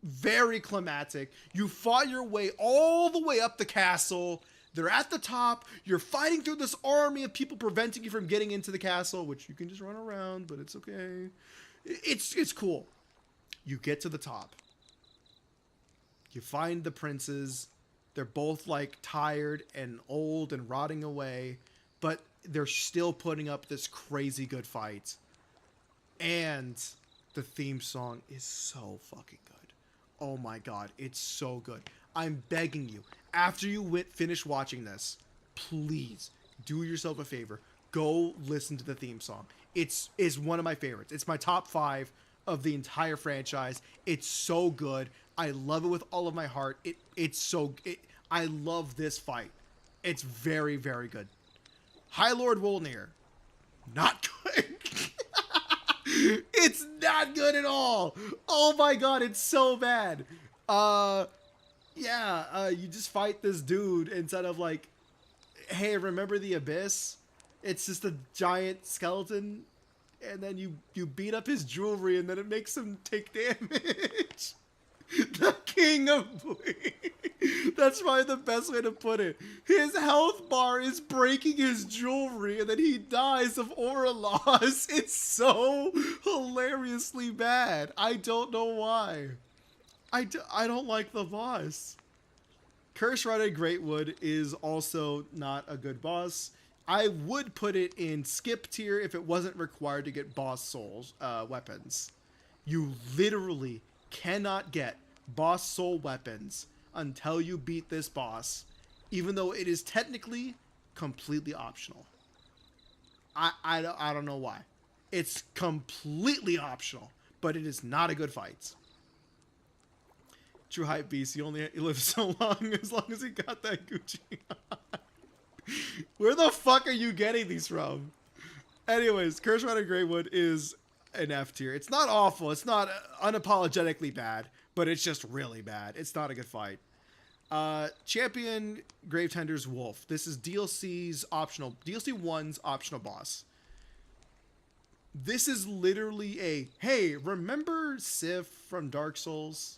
very climatic. You fought your way all the way up the castle. They're at the top. You're fighting through this army of people preventing you from getting into the castle, which you can just run around, but it's okay. It's cool. You get to the top. You find the princes. They're both like tired and old and rotting away, but they're still putting up this crazy good fight. And the theme song is so fucking good. Oh my god, it's so good. I'm begging you, after you finish watching this, please do yourself a favor. Go listen to the theme song. It's one of my favorites. It's my top 5 of the entire franchise. It's so good. I love it with all of my heart. I love this fight. It's very, very good. High Lord Wolnir, not good. It's not good at all. Oh my god, it's so bad. You just fight this dude instead of like, hey, remember the abyss? It's just a giant skeleton, and then you beat up his jewelry, and then it makes him take damage. The king of bleed. That's probably the best way to put it. His health bar is breaking his jewelry, and then he dies of aura loss. It's so hilariously bad. I don't know why. I don't like the boss. Curse-Rotted Greatwood is also not a good boss. I would put it in skip tier if it wasn't required to get boss souls weapons. You literally cannot get boss soul weapons until you beat this boss, even though it is technically completely optional. I don't know why. It's completely optional, but it is not a good fight. True hype beast, he lived so long as he got that Gucci. Where the fuck are you getting these from? Anyways, Curse-Rotted Greatwood is an F tier. It's not awful. It's not unapologetically bad, but it's just really bad. It's not a good fight. Champion Gravetender's Wolf. This is DLC 1's optional boss. This is literally a, hey, remember Sif from Dark Souls?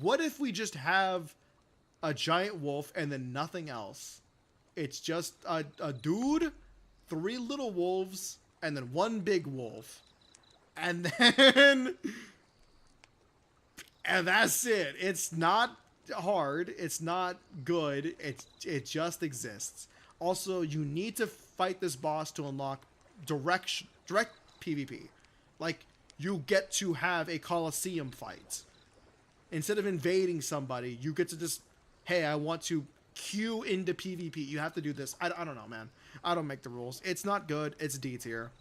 What if we just have a giant wolf and then nothing else? It's just a dude, 3 little wolves, and then 1 big wolf. And that's it. It's not hard. It's not good. It just exists. Also, you need to fight this boss to unlock direct PvP. Like, you get to have a Coliseum fight. Instead of invading somebody, you get to just, hey, I want to queue into PvP. You have to do this. I don't know, man. I don't make the rules. It's not good. It's D tier.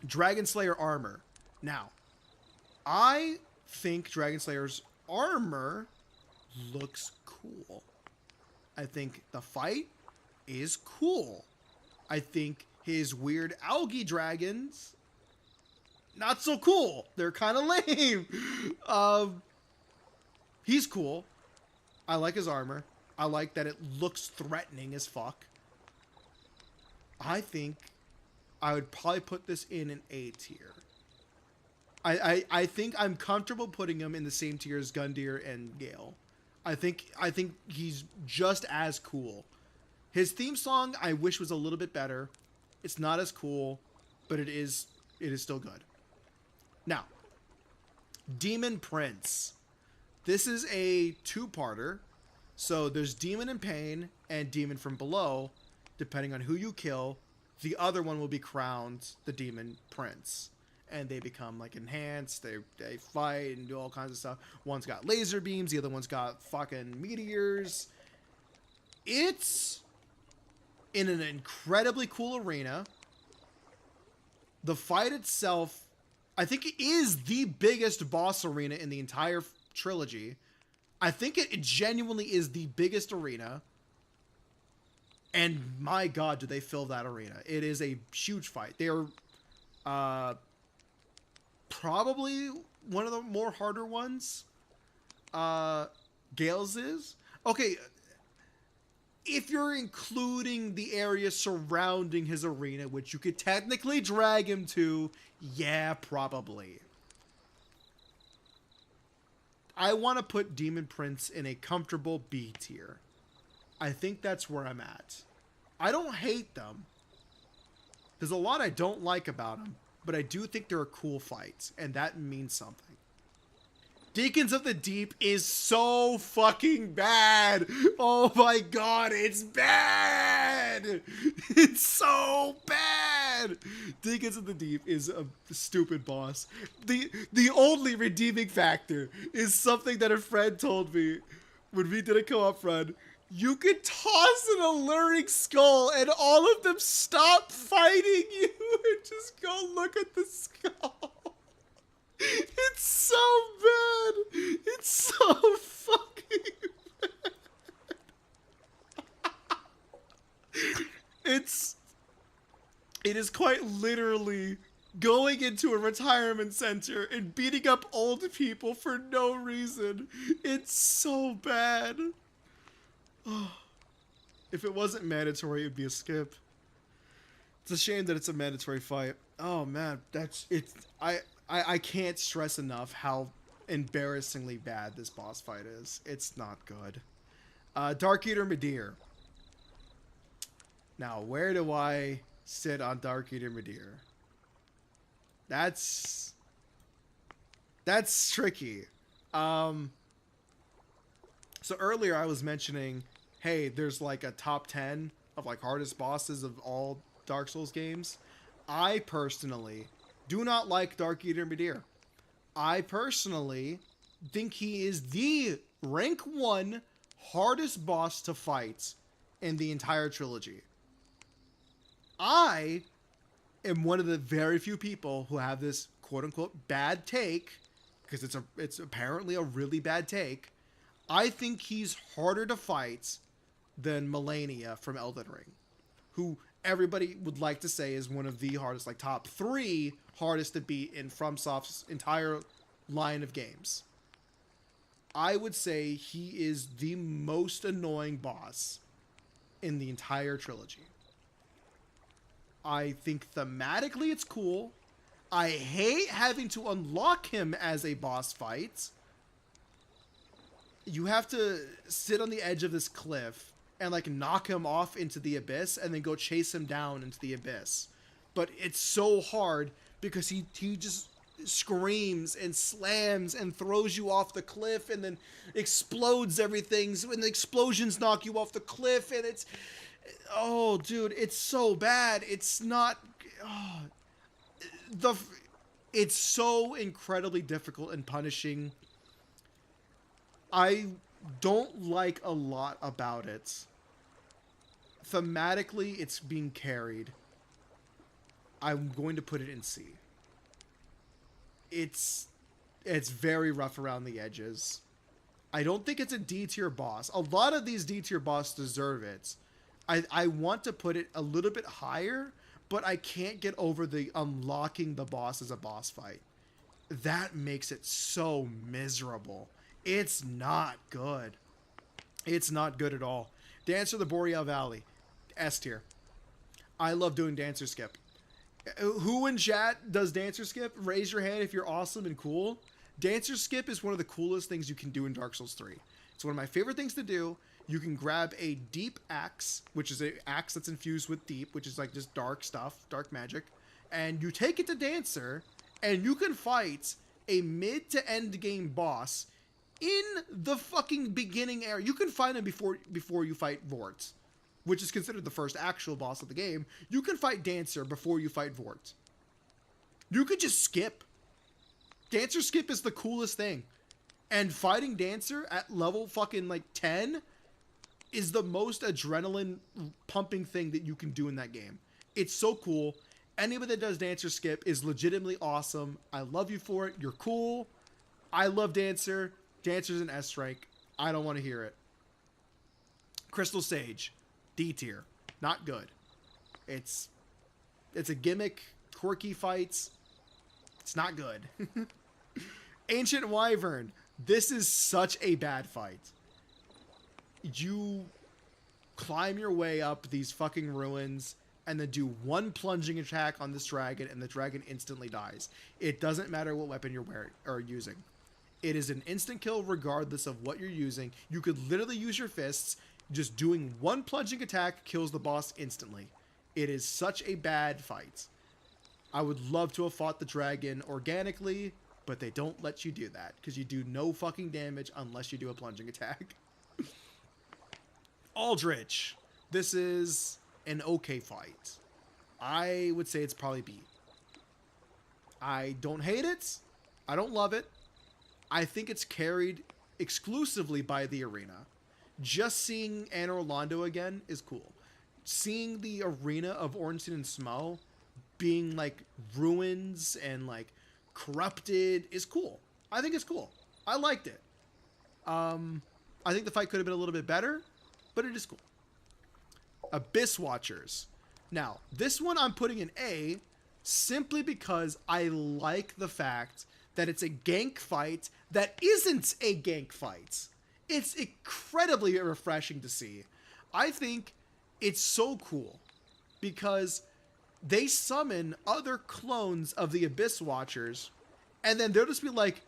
Dragon Slayer armor. Now, I think Dragon Slayer's armor looks cool. I think the fight is cool. I think his weird algae dragons, not so cool. They're kind of lame. He's cool. I like his armor. I like that it looks threatening as fuck. I think I would probably put this in an A tier. I think I'm comfortable putting him in the same tier as Gundyr and Gale. I think he's just as cool. His theme song I wish was a little bit better. It's not as cool, but it is still good. Now, Demon Prince. This is a two-parter. So there's Demon in Pain and Demon from Below. Depending on who you kill, the other one will be crowned the Demon Prince. And they become like enhanced, they fight and do all kinds of stuff. One's got laser beams, the other one's got fucking meteors. It's in an incredibly cool arena. The fight itself, I think it is the biggest boss arena in the entire trilogy. I think it genuinely is the biggest arena. And my god, do they fill that arena. It is a huge fight. They are probably one of the more harder ones. Gale's is. Okay, if you're including the area surrounding his arena, which you could technically drag him to, yeah, probably. I want to put Demon Prince in a comfortable B tier. I think that's where I'm at. I don't hate them. There's a lot I don't like about them, but I do think they're cool fights, and that means something. Deacons of the Deep is so fucking bad. Oh my god, it's bad. It's so bad. Deacons of the Deep is a stupid boss. The only redeeming factor is something that a friend told me when we did a co-op run. You could toss an alluring skull and all of them stop fighting you and just go look at the skull. It's so bad. It's so fucking bad. It is quite literally going into a retirement center and beating up old people for no reason. It's so bad. Oh, if it wasn't mandatory, it'd be a skip. It's a shame that it's a mandatory fight. Oh man, that's it. I can't stress enough how embarrassingly bad this boss fight is. It's not good. Dark Eater Midir. Now, where do I sit on Dark Eater Midir? That's tricky. So earlier I was mentioning, hey, there's like a top 10 of like hardest bosses of all Dark Souls games. I personally do not like Dark Eater Midir. I personally think he is the rank 1 hardest boss to fight in the entire trilogy. I am one of the very few people who have this quote-unquote bad take, because it's apparently a really bad take. I think he's harder to fight than Melania from Elden Ring, who everybody would like to say is one of the hardest, like top 3 hardest to beat in FromSoft's entire line of games. I would say he is the most annoying boss in the entire trilogy. I think thematically it's cool. I hate having to unlock him as a boss fight. You have to sit on the edge of this cliff and like knock him off into the abyss and then go chase him down into the abyss. But it's so hard because he just screams and slams and throws you off the cliff and then explodes everything. So when the explosions knock you off the cliff, and it's, oh, dude, it's so bad. It's not, oh, the, it's so incredibly difficult and punishing. I don't like a lot about it. Thematically, it's being carried. I'm going to put it in C. It's very rough around the edges. I don't think it's a D tier boss. A lot of these D tier bosses deserve it. I want to put it a little bit higher, but I can't get over the unlocking the boss as a boss fight. That makes it so miserable. It's not good. It's not good at all. Dancer of the Boreal Valley, S tier. I love doing Dancer Skip. Who in chat does Dancer Skip? Raise your hand if you're awesome and cool. Dancer Skip is one of the coolest things you can do in Dark Souls 3. It's one of my favorite things to do. You can grab a deep axe, which is an axe that's infused with deep, which is like just dark stuff, dark magic, and you take it to Dancer, and you can fight a mid to end game boss in the fucking beginning area. You can find him before you fight Vort, which is considered the first actual boss of the game. You can fight Dancer before you fight Vort. You could just skip. Dancer Skip is the coolest thing. And fighting Dancer at level fucking like 10 is the most adrenaline pumping thing that you can do in that game. It's so cool. Anybody that does Dancer Skip is legitimately awesome. I love you for it. You're cool. I love Dancer. Dancer's an S rank. I don't want to hear it. Crystal Sage, D tier. Not good. It's a gimmick, quirky fights. It's not good. Ancient Wyvern. This is such a bad fight. You climb your way up these fucking ruins and then do one plunging attack on this dragon, and the dragon instantly dies. It doesn't matter what weapon you're wearing or using. It is an instant kill regardless of what you're using. You could literally use your fists. Just doing one plunging attack kills the boss instantly. It is such a bad fight. I would love to have fought the dragon organically, but they don't let you do that because you do no fucking damage unless you do a plunging attack. Aldrich. This is an okay fight. I would say it's probably B. I don't hate it. I don't love it. I think it's carried exclusively by the arena. Just seeing Anne Orlando again is cool. Seeing the arena of Ornstein and Smough being like ruins and like corrupted is cool. I think it's cool. I liked it. I think the fight could have been a little bit better, but it is cool. Abyss Watchers. Now, this one I'm putting in A simply because I like the fact that it's a gank fight that isn't a gank fight. It's incredibly refreshing to see. I think it's so cool because they summon other clones of the Abyss Watchers, and then they'll just be like,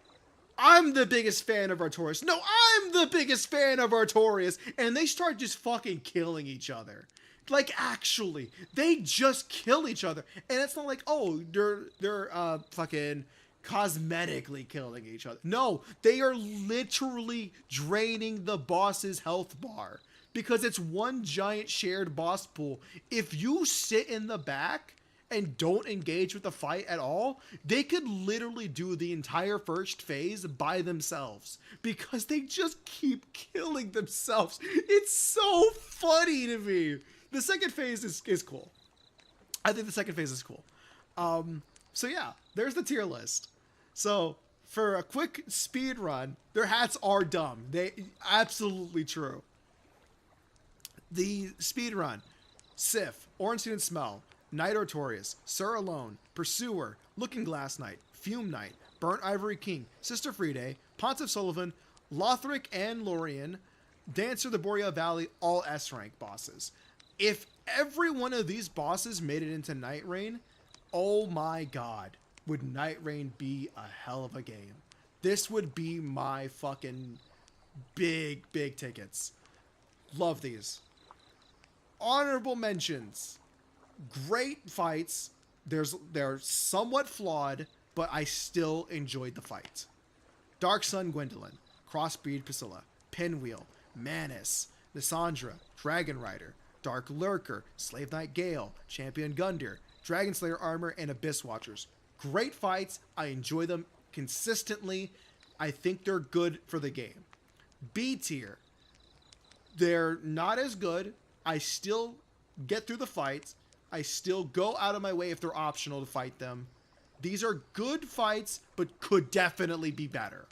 I'm the biggest fan of Artorias. No, I'm the biggest fan of Artorias. And they start just fucking killing each other. Like, actually, they just kill each other. And it's not like, oh, they're fucking cosmetically killing each other. No, they are literally draining the boss's health bar because it's one giant shared boss pool. If you sit in the back and don't engage with the fight at all, they could literally do the entire first phase by themselves because they just keep killing themselves. It's so funny to me. The second phase is cool. I think the second phase is cool. So yeah, there's the tier list. So for a quick speed run, their hats are dumb. They absolutely true. The speed run: Sif, Ornstein and Smough, Knight Artorias, Sir Alone, Pursuer, Looking Glass Knight, Fume Knight, Burnt Ivory King, Sister Friede, Pontiff Sullivan, Lothric and Lorien, Dancer of the Boreal Valley, all S rank bosses. If every one of these bosses made it into Night Rain, oh my god, would Night Rain be a hell of a game. This would be my fucking big tickets. Love these. Honorable mentions. Great fights. They're somewhat flawed, but I still enjoyed the fight. Dark Sun Gwendolyn, Crossbreed Priscilla, Pinwheel, Manus, Lysandra, Dragon Rider, Dark Lurker, Slave Knight Gale, Champion Gundyr, Dragon Slayer Armor, and Abyss Watchers. Great fights. I enjoy them consistently. I think they're good for the game. B tier. They're not as good. I still get through the fights. I still go out of my way if they're optional to fight them. These are good fights, but could definitely be better.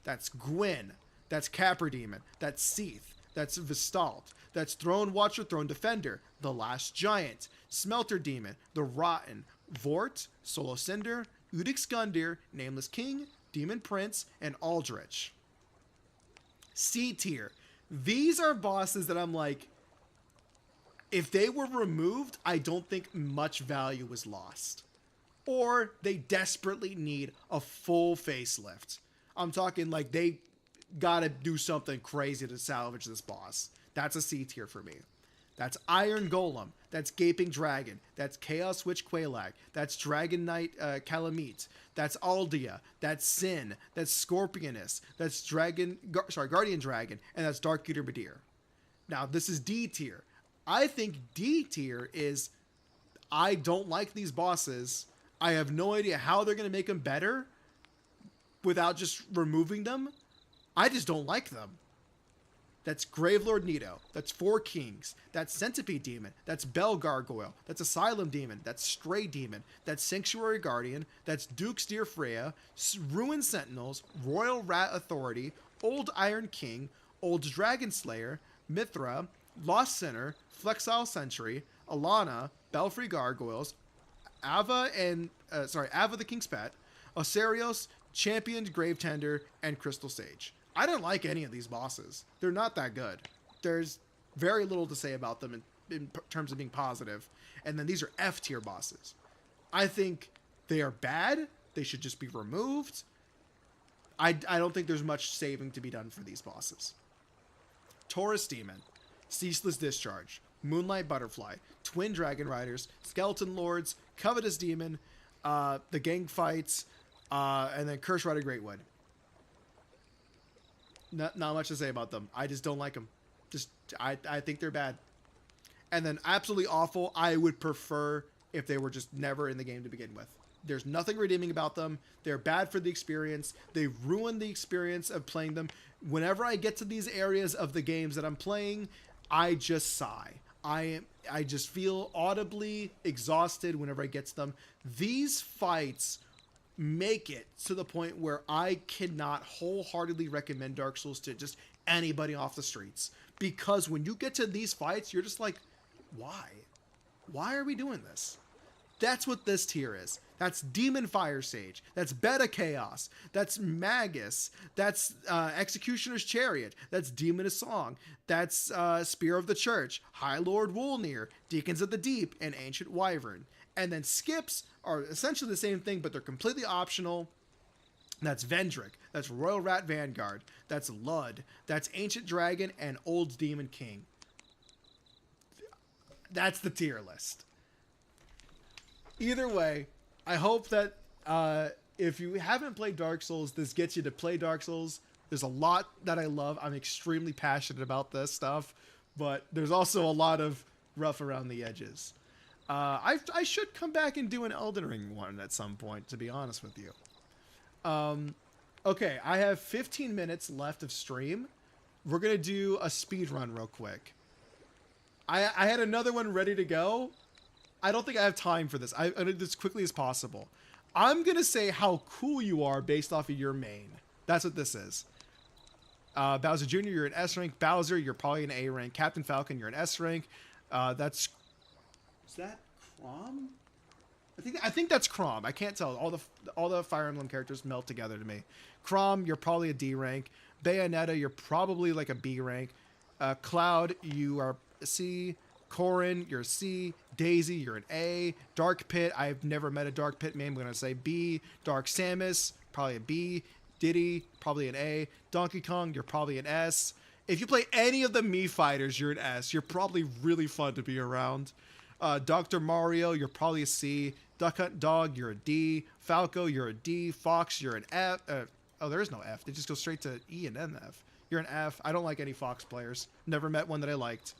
That's Gwyn. That's Capra Demon. That's Seath. That's Vistalt. That's Throne Watcher, Throne Defender. The Last Giant. Smelter Demon. The Rotten. Vort. Solo Cinder. Udix Gundyr. Nameless King. Demon Prince. And Aldrich. C tier. These are bosses that I'm like, if they were removed, I don't think much value was lost. Or they desperately need a full facelift. I'm talking like they gotta do something crazy to salvage this boss. That's a C tier for me. That's Iron Golem. That's Gaping Dragon. That's Chaos Witch Quelaag. That's Dragon Knight Calamite. That's Aldea. That's Sin. That's Scorpioness. That's Guardian Dragon. And that's Dark Eater Midir. Now, this is D tier. I think D tier is, I don't like these bosses. I have no idea how they're going to make them better without just removing them. I just don't like them. That's Gravelord Nito. That's Four Kings. That's Centipede Demon. That's Bell Gargoyle. That's Asylum Demon. That's Stray Demon. That's Sanctuary Guardian. That's Duke's Dear Freya. Ruin Sentinels. Royal Rat Authority. Old Iron King. Old Dragon Slayer. Mithra. Lost Sinner. Flexile Sentry. Alana. Belfry Gargoyles. Ava the King's Pet. Osarios. Championed Gravetender. And Crystal Sage. I didn't like any of these bosses. They're not that good. There's very little to say about them in terms of being positive. And then these are F tier bosses. I think they are bad. They should just be removed. I don't think there's much saving to be done for these bosses. Taurus Demon, Ceaseless Discharge, Moonlight Butterfly, Twin Dragon Riders, Skeleton Lords, Covetous Demon, the Gang Fights, and then Curse Rider Greatwood. Not much to say about them. I just don't like them. I think they're bad. And then absolutely awful. I would prefer if they were just never in the game to begin with. There's nothing redeeming about them. They're bad for the experience. They ruin the experience of playing them. Whenever I get to these areas of the games that I'm playing, I just sigh. I just feel audibly exhausted whenever I get to them. These fights make it to the point where I cannot wholeheartedly recommend Dark Souls to just anybody off the streets. Because when you get to these fights, you're just like, why? Why are we doing this? That's what this tier is. That's Demon Fire Sage. That's Beta Chaos. That's Magus. That's Executioner's Chariot. That's Demon of Song. That's Spear of the Church, High Lord Wolnir, Deacons of the Deep, and Ancient Wyvern. And then skips are essentially the same thing, but they're completely optional. That's Vendrick. That's Royal Rat Vanguard. That's Lud. That's Ancient Dragon and Old Demon King. That's the tier list. Either way, I hope that if you haven't played Dark Souls, this gets you to play Dark Souls. There's a lot that I love. I'm extremely passionate about this stuff, but there's also a lot of rough around the edges. I should come back and do an Elden Ring one at some point, to be honest with you. Okay, I have 15 minutes left of stream. We're going to do a speed run real quick. I had another one ready to go. I don't think I have time for this. I'm going to do this as quickly as possible. I'm going to say how cool you are based off of your main. That's what this is. Bowser Jr., you're an S rank. Bowser, you're probably an A rank. Captain Falcon, you're an S rank. Is that Chrom? I think that's Chrom. I can't tell. All the Fire Emblem characters melt together to me. Chrom, you're probably a D rank. Bayonetta, you're probably like a B rank. Cloud, you are a C. Corrin, you're a C. Daisy, you're an A. Dark Pit, I've never met a Dark Pit main. I'm going to say B. Dark Samus, probably a B. Diddy, probably an A. Donkey Kong, you're probably an S. If you play any of the Mii fighters, you're an S. You're probably really fun to be around. Dr. Mario, you're probably a C. Duck Hunt Dog, you're a D. Falco, you're a D. Fox, you're an F. Oh, there is no F. They just go straight to E and then F. You're an F. I don't like any Fox players. Never met one that I liked.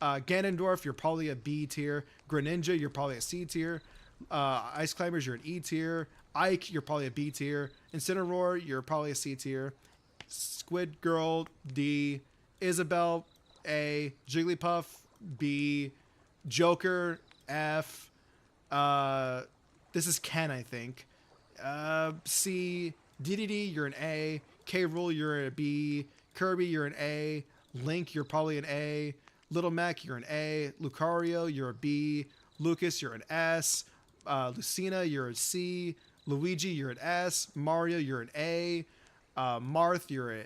Ganondorf, you're probably a B tier. Greninja, you're probably a C tier. Ice Climbers, you're an E tier. Ike, you're probably a B tier. Incineroar, you're probably a C tier. Squid Girl, D. Isabelle, A. Jigglypuff, B. Joker, F. This is Ken, I think. C. DDD, you're an A. K. Rool, you're a B. Kirby, you're an A. Link, you're probably an A. Little Mac, you're an A. Lucario, you're a B. Lucas, you're an S. Lucina, you're a C. Luigi, you're an S. Mario, you're an A. Marth, you're a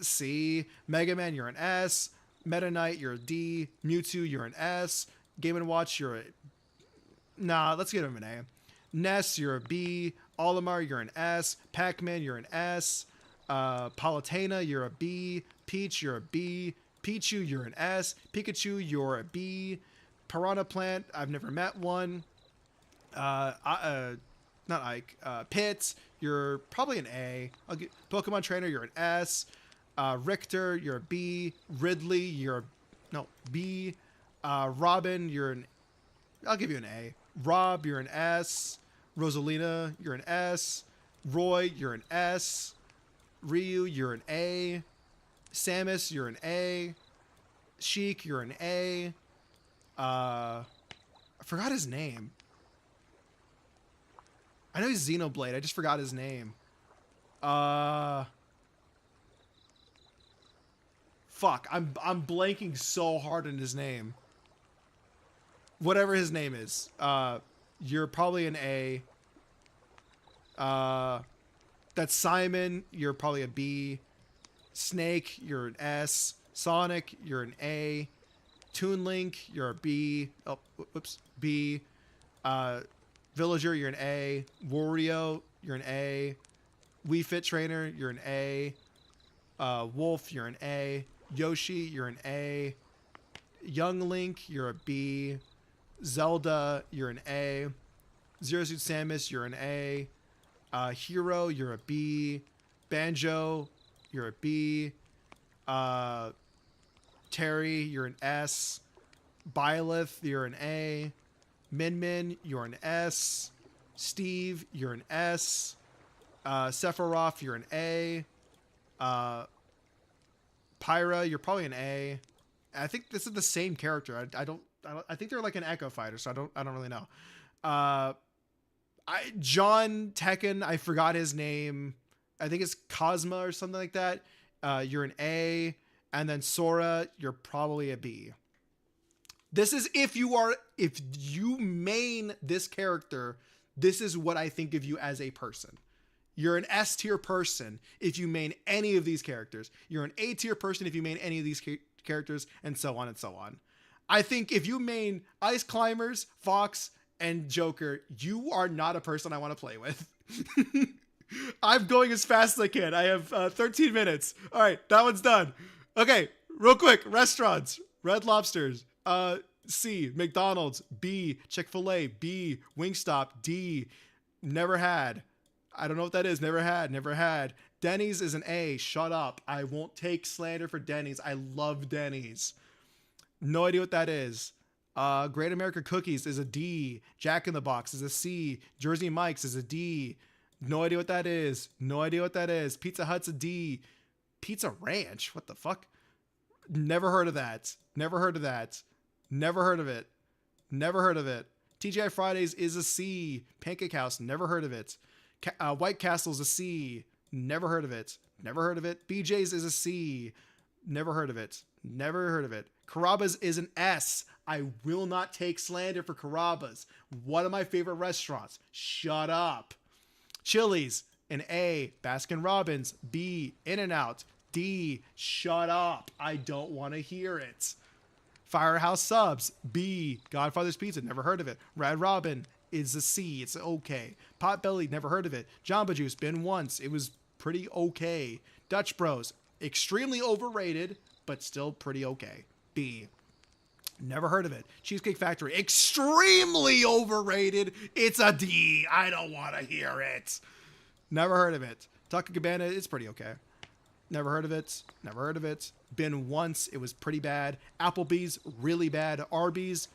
C. Mega Man, you're an S. Meta Knight, you're a D. Mewtwo, you're an S. Game & Watch, you're a... Nah, let's give him an A. Ness, you're a B. Olimar, you're an S. Pac-Man, you're an S. Palutena, you're a B. Peach, you're a B. Pichu, you're an S. Pikachu, you're a B. Piranha Plant, I've never met one. Not Ike. Pitts, you're probably an A. Pokemon Trainer, you're an S. Richter, you're a B. Ridley, you're a B. Robin, you're an... I'll give you an A. Rob, you're an S. Rosalina, you're an S. Roy, you're an S. Ryu, you're an A. Samus, you're an A. Sheik, you're an A. I forgot his name. I know he's Xenoblade. I just forgot his name. Fuck. I'm blanking so hard on his name. Whatever his name is. You're probably an A. That's Simon. You're probably a B. Snake, you're an S. Sonic, you're an A. Toon Link, you're a B. Oh, whoops. B. Villager, you're an A. Wario, you're an A. Wii Fit Trainer, you're an A. Wolf, you're an A. Yoshi, you're an A. Young Link, you're a B. Zelda, you're an A. Zero Suit Samus, you're an A. Hero, you're a B. Banjo, you're a B. Terry, you're an S. Byleth, you're an A. Min Min, you're an S. Steve, you're an S. Sephiroth, you're an A. Pyra, you're probably an A. I think this is the same character. I think they're like an Echo Fighter, so I don't really know. John Tekken, I forgot his name. I think it's Cosma or something like that. You're an A. And then Sora, you're probably a B. This is if you main this character, this is what I think of you as a person. You're an S tier person if you main any of these characters. You're an A tier person if you main any of these characters, and so on and so on. I think if you main Ice Climbers, Fox, and Joker, you are not a person I want to play with. I'm going as fast as I can. I have 13 minutes. All right, that one's done. Okay, real quick. Restaurants. Red Lobsters. C. McDonald's. B. Chick-fil-A. B. Wingstop. D. Never had. I don't know what that is. Never had. Denny's is an A. Shut up. I won't take slander for Denny's. I love Denny's. No idea what that is. Great American Cookies is a D. Jack in the Box is a C. Jersey Mike's is a D. No idea what that is. Pizza Hut's a D. Pizza Ranch? What the fuck? Never heard of that. Never heard of it. TGI Fridays is a C. Pancake House, never heard of it. White Castle's a C. Never heard of it. BJ's is a C. Never heard of it. Carrabba's is an S. I will not take slander for Carrabba's. One of my favorite restaurants. Shut up. Chili's, an A. Baskin Robbins, B. In-N-Out, D. Shut up. I don't want to hear it. Firehouse Subs, B. Godfather's Pizza, never heard of it. Red Robin is a C. It's okay. Potbelly, never heard of it. Jamba Juice, been once. It was pretty okay. Dutch Bros, extremely overrated, but still pretty okay. B. Never heard of it. Cheesecake Factory, extremely overrated. It's a D. I don't want to hear it. Never heard of it. Taco Cabana, it's pretty okay. Never heard of it. Never heard of it. Been once. It was pretty bad. Applebee's, really bad. Arby's,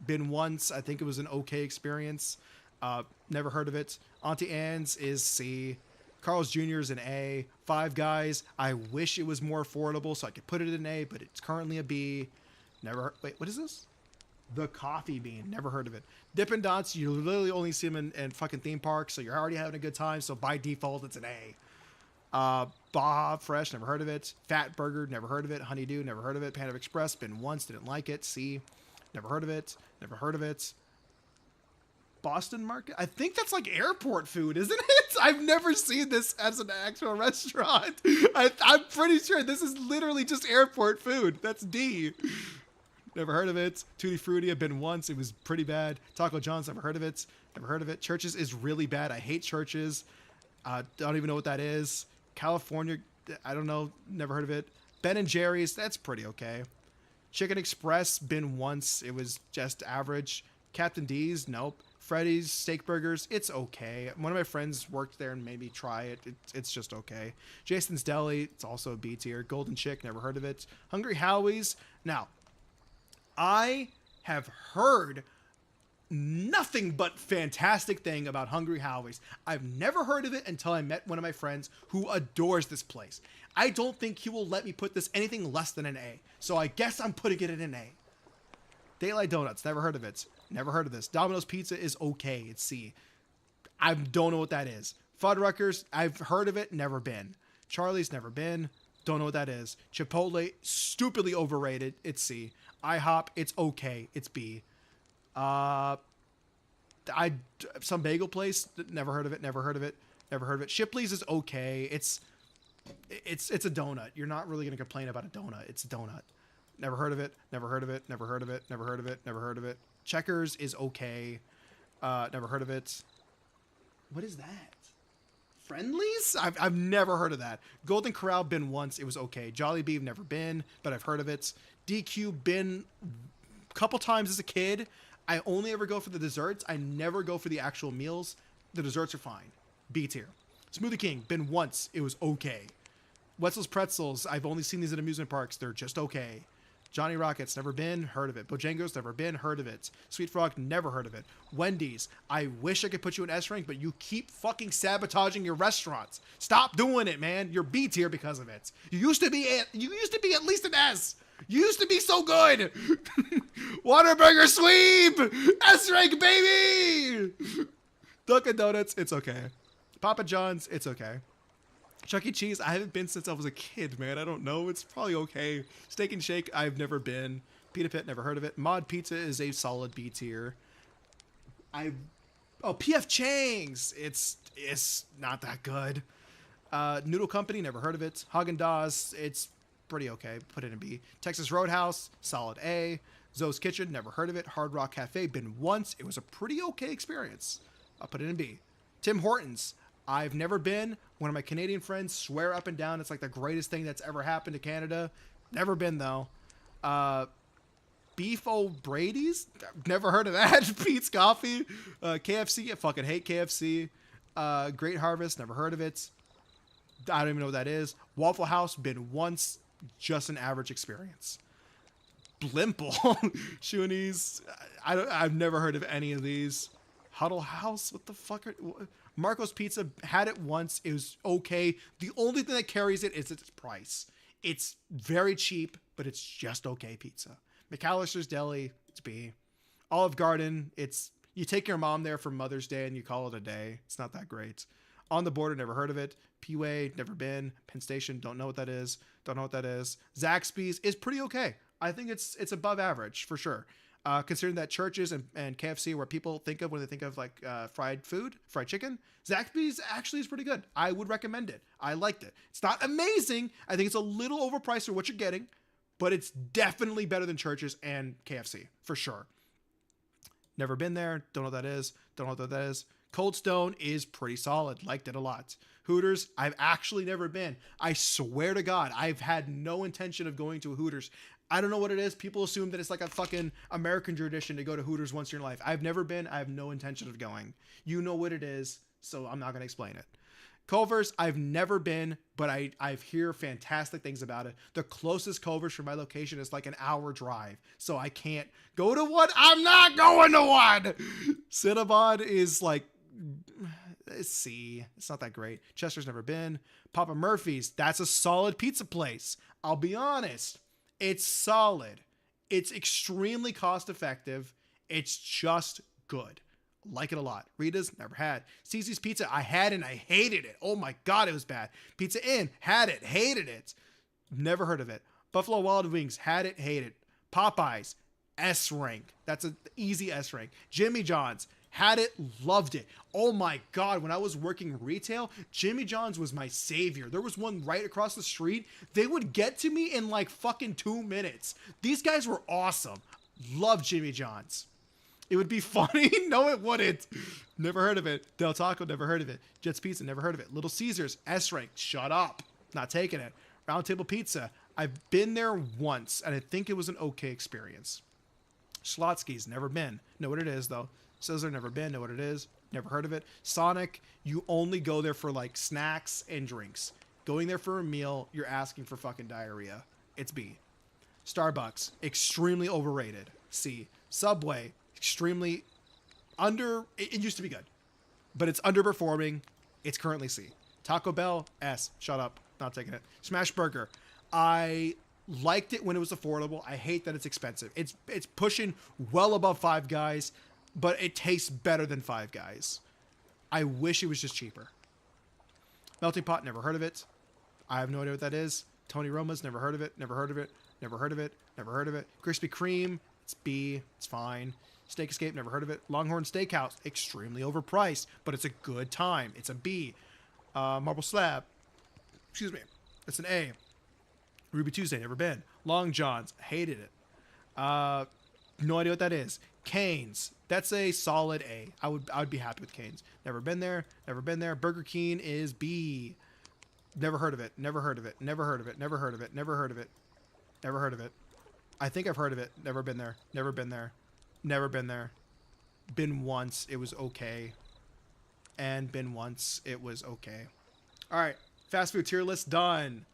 been once. I think it was an okay experience. Never heard of it. Auntie Anne's is C. Carl's Jr. is an A. Five Guys, I wish it was more affordable so I could put it in A, but it's currently a B. Never. Wait, what is this? The Coffee Bean. Never heard of it. Dippin' Dots, you literally only see them in fucking theme parks, so you're already having a good time, so by default, it's an A. Baja Fresh, never heard of it. Fat Burger, never heard of it. Honeydew, never heard of it. Panda Express, been once, didn't like it. C. Never heard of it. Never heard of it. Boston Market? I think that's like airport food, isn't it? I've never seen this as an actual restaurant. I'm pretty sure this is literally just airport food. That's D. Never heard of it. Tutti Frutti, I've been once. It was pretty bad. Taco John's, never heard of it. Never heard of it. Churches is really bad. I hate Churches. Don't even know what that is. California, I don't know. Never heard of it. Ben and Jerry's, that's pretty okay. Chicken Express, been once. It was just average. Captain D's, nope. Freddy's Steak Burgers, it's okay. One of my friends worked there and made me try it. It's just okay. Jason's Deli, it's also a B tier. Golden Chick, never heard of it. Hungry Howie's. Now, I have heard nothing but fantastic thing about Hungry Howie's. I've never heard of it until I met one of my friends who adores this place. I don't think he will let me put this anything less than an A. So I guess I'm putting it in an A. Daylight Donuts, never heard of it. Never heard of this. Domino's Pizza is okay. It's C. I don't know what that is. Fuddruckers, I've heard of it, never been. Charlie's, never been. Don't know what that is. Chipotle, stupidly overrated. It's C. IHOP, it's okay. It's B. Some bagel place, never heard of it. Never heard of it. Never heard of it. Shipley's is okay. It's a donut. You're not really gonna complain about a donut. It's a donut. Never heard of it. Never heard of it. Never heard of it. Never heard of it. Never heard of it. Checkers is okay. Never heard of it. What is that? Friendlies? I've never heard of that. Golden Corral, been once. It was okay. Jollibee, never been, but I've heard of it. DQ, been a couple times as a kid. I only ever go for the desserts. I never go for the actual meals. The desserts are fine. B tier. Smoothie King, been once. It was okay. Wetzel's Pretzels, I've only seen these at amusement parks. They're just okay. Johnny Rockets, never been, heard of it. Bojangles, never been, heard of it. Sweet Frog, never heard of it. Wendy's, I wish I could put you in S rank, but you keep fucking sabotaging your restaurants. Stop doing it, man. You're B tier because of it. You used to be at least an S. You used to be so good. Whataburger Sweep, S rank, baby. Dunkin' Donuts, it's okay. Papa John's, it's okay. Chuck E. Cheese, I haven't been since I was a kid, man. I don't know. It's probably okay. Steak and Shake, I've never been. Pita Pit, never heard of it. Mod Pizza is a solid B tier. PF Chang's, it's not that good. Noodle Company, never heard of it. Haagen-Dazs, it's pretty okay. Put it in B. Texas Roadhouse, solid A. Zoe's Kitchen, never heard of it. Hard Rock Cafe, been once. It was a pretty okay experience. I'll put it in B. Tim Hortons, I've never been. One of my Canadian friends swear up and down it's like the greatest thing that's ever happened to Canada. Never been, though. Beef O'Brady's? Never heard of that. Pete's Coffee. KFC? I fucking hate KFC. Great Harvest? Never heard of it. I don't even know what that is. Waffle House? Been once. Just an average experience. Blimple? Shunies? I've never heard of any of these. Huddle House? What the fuck are... Marco's Pizza, had it once. It was okay. The only thing that carries it is its price. It's very cheap, but it's just okay pizza. McAllister's Deli, it's B. Olive Garden, it's... You take your mom there for Mother's Day and you call it a day. It's not that great. On the Border, never heard of it. P-Way, never been. Penn Station, don't know what that is. Don't know what that is. Zaxby's is pretty okay. I think it's above average, for sure. Considering that churches and KFC where people think of when they think of like fried food, fried chicken, Zaxby's actually is pretty good. I would recommend it. I liked it. It's not amazing. I think it's a little overpriced for what you're getting, but it's definitely better than churches and KFC for sure. Never been there. Don't know what that is. Don't know what that is. Cold Stone is pretty solid. Liked it a lot. Hooters, I've actually never been. I swear to God, I've had no intention of going to a Hooters. I don't know what it is. People assume that it's like a fucking American tradition to go to Hooters once in your life. I've never been. I have no intention of going. You know what it is, so I'm not going to explain it. Culver's, I've never been, but I've hear fantastic things about it. The closest Culver's from my location is like an hour drive, so I can't go to one. I'm not going to one. Cinnabon is like, it's C. It's not that great. Chester's never been. Papa Murphy's, that's a solid pizza place. I'll be honest. It's solid. It's extremely cost effective. It's just good. Like it a lot. Rita's, never had. Cece's Pizza, I had it and I hated it. Oh my God, it was bad. Pizza Inn, had it, hated it. Never heard of it. Buffalo Wild Wings, had it, hated it. Popeyes, S rank. That's an easy S rank. Jimmy John's, had it, loved it. Oh my God, when I was working retail, Jimmy John's was my savior. There was one right across the street. They would get to me in like fucking 2 minutes. These guys were awesome. Love Jimmy John's. It would be funny. No, it wouldn't. Never heard of it. Del Taco, never heard of it. Jet's Pizza, never heard of it. Little Caesars, S rank. Shut up. Not taking it. Round Table Pizza. I've been there once, and I think it was an okay experience. Schlotsky's, never been. Know what it is, though. Sizzler, never been. Know what it is. Never heard of it. Sonic, you only go there for, like, snacks and drinks. Going there for a meal, you're asking for fucking diarrhea. It's B. Starbucks, extremely overrated. C. Subway, extremely it used to be good, but it's underperforming. It's currently C. Taco Bell, S. Shut up. Not taking it. Smash Burger, I liked it when it was affordable. I hate that it's expensive. It's pushing well above Five Guys, but it tastes better than Five Guys. I wish it was just cheaper. Melting Pot, never heard of it. I have no idea what that is. Tony Roma's, never heard of it. Never heard of it. Never heard of it. Never heard of it. Krispy Kreme, it's B. It's fine. Steak Escape, never heard of it. Longhorn Steakhouse, extremely overpriced, but it's a good time. It's a B. Marble Slab, excuse me, it's an A. Ruby Tuesday, never been. Long John's, hated it. No idea what that is. Cane's, that's a solid A. I would be happy with Cane's. Never been there. Never been there. Burger King is B. Never heard of it. Never heard of it. Never heard of it. Never heard of it. Never heard of it. Never heard of it. I think I've heard of it. Never been there. Never been there. Never been there. Been once. It was okay. And been once. It was okay. All right. Fast food tier list done.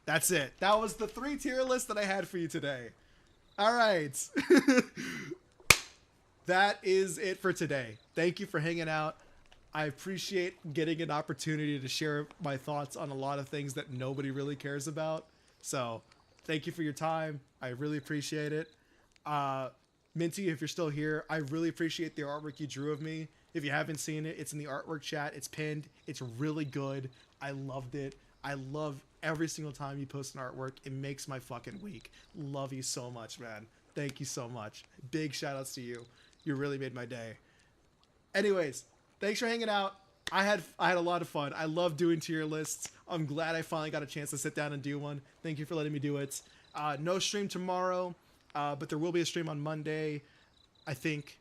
That's it. That was the 3 tier list that I had for you today. All right. That is it for today. Thank you for hanging out. I appreciate getting an opportunity to share my thoughts on a lot of things that nobody really cares about. So thank you for your time. I really appreciate it. Minty, if you're still here, I really appreciate the artwork you drew of me. If you haven't seen it, it's in the artwork chat. It's pinned. It's really good. I loved it. I love every single time you post an artwork. It makes my fucking week. Love you so much, man. Thank you so much. Big shout outs to you. You really made my day. Anyways, thanks for hanging out. I had a lot of fun. I love doing tier lists. I'm glad I finally got a chance to sit down and do one. Thank you for letting me do it. No stream tomorrow, but there will be a stream on Monday, I think.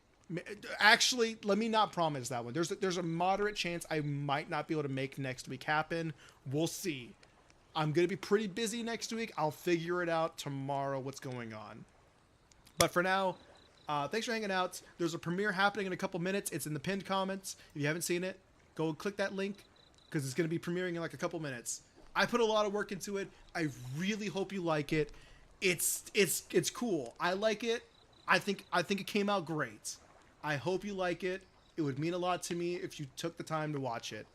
Actually, let me not promise that one. There's a moderate chance I might not be able to make next week happen. We'll see. I'm going to be pretty busy next week. I'll figure it out tomorrow what's going on. But for now, thanks for hanging out. There's a premiere happening in a couple minutes. It's in the pinned comments. If you haven't seen it, go click that link because it's going to be premiering in like a couple minutes. I put a lot of work into it. I really hope you like it. It's cool. I like it. I think it came out great. I hope you like it. It would mean a lot to me if you took the time to watch it.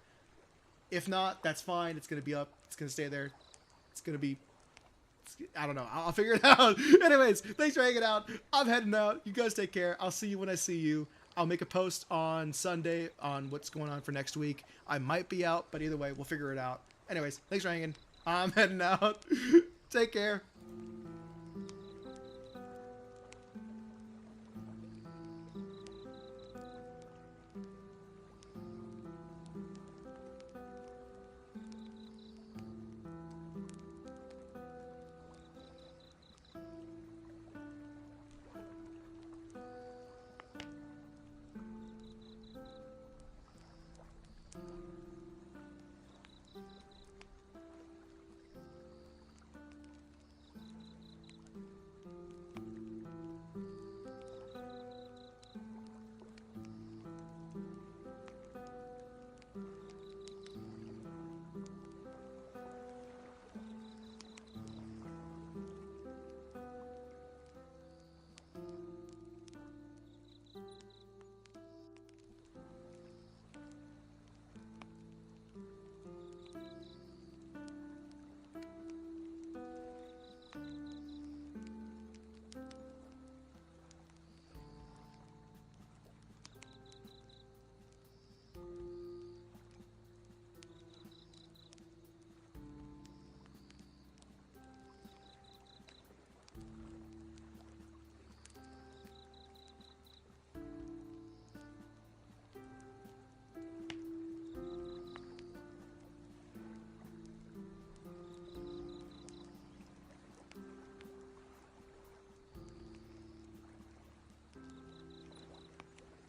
If not, that's fine. It's going to be up. It's going to stay there. It's going to be... I don't know. I'll figure it out. Anyways, thanks for hanging out. I'm heading out. You guys take care. I'll see you when I see you. I'll make a post on Sunday on what's going on for next week. I might be out, but either way, we'll figure it out. Anyways, thanks for hanging. I'm heading out. Take care.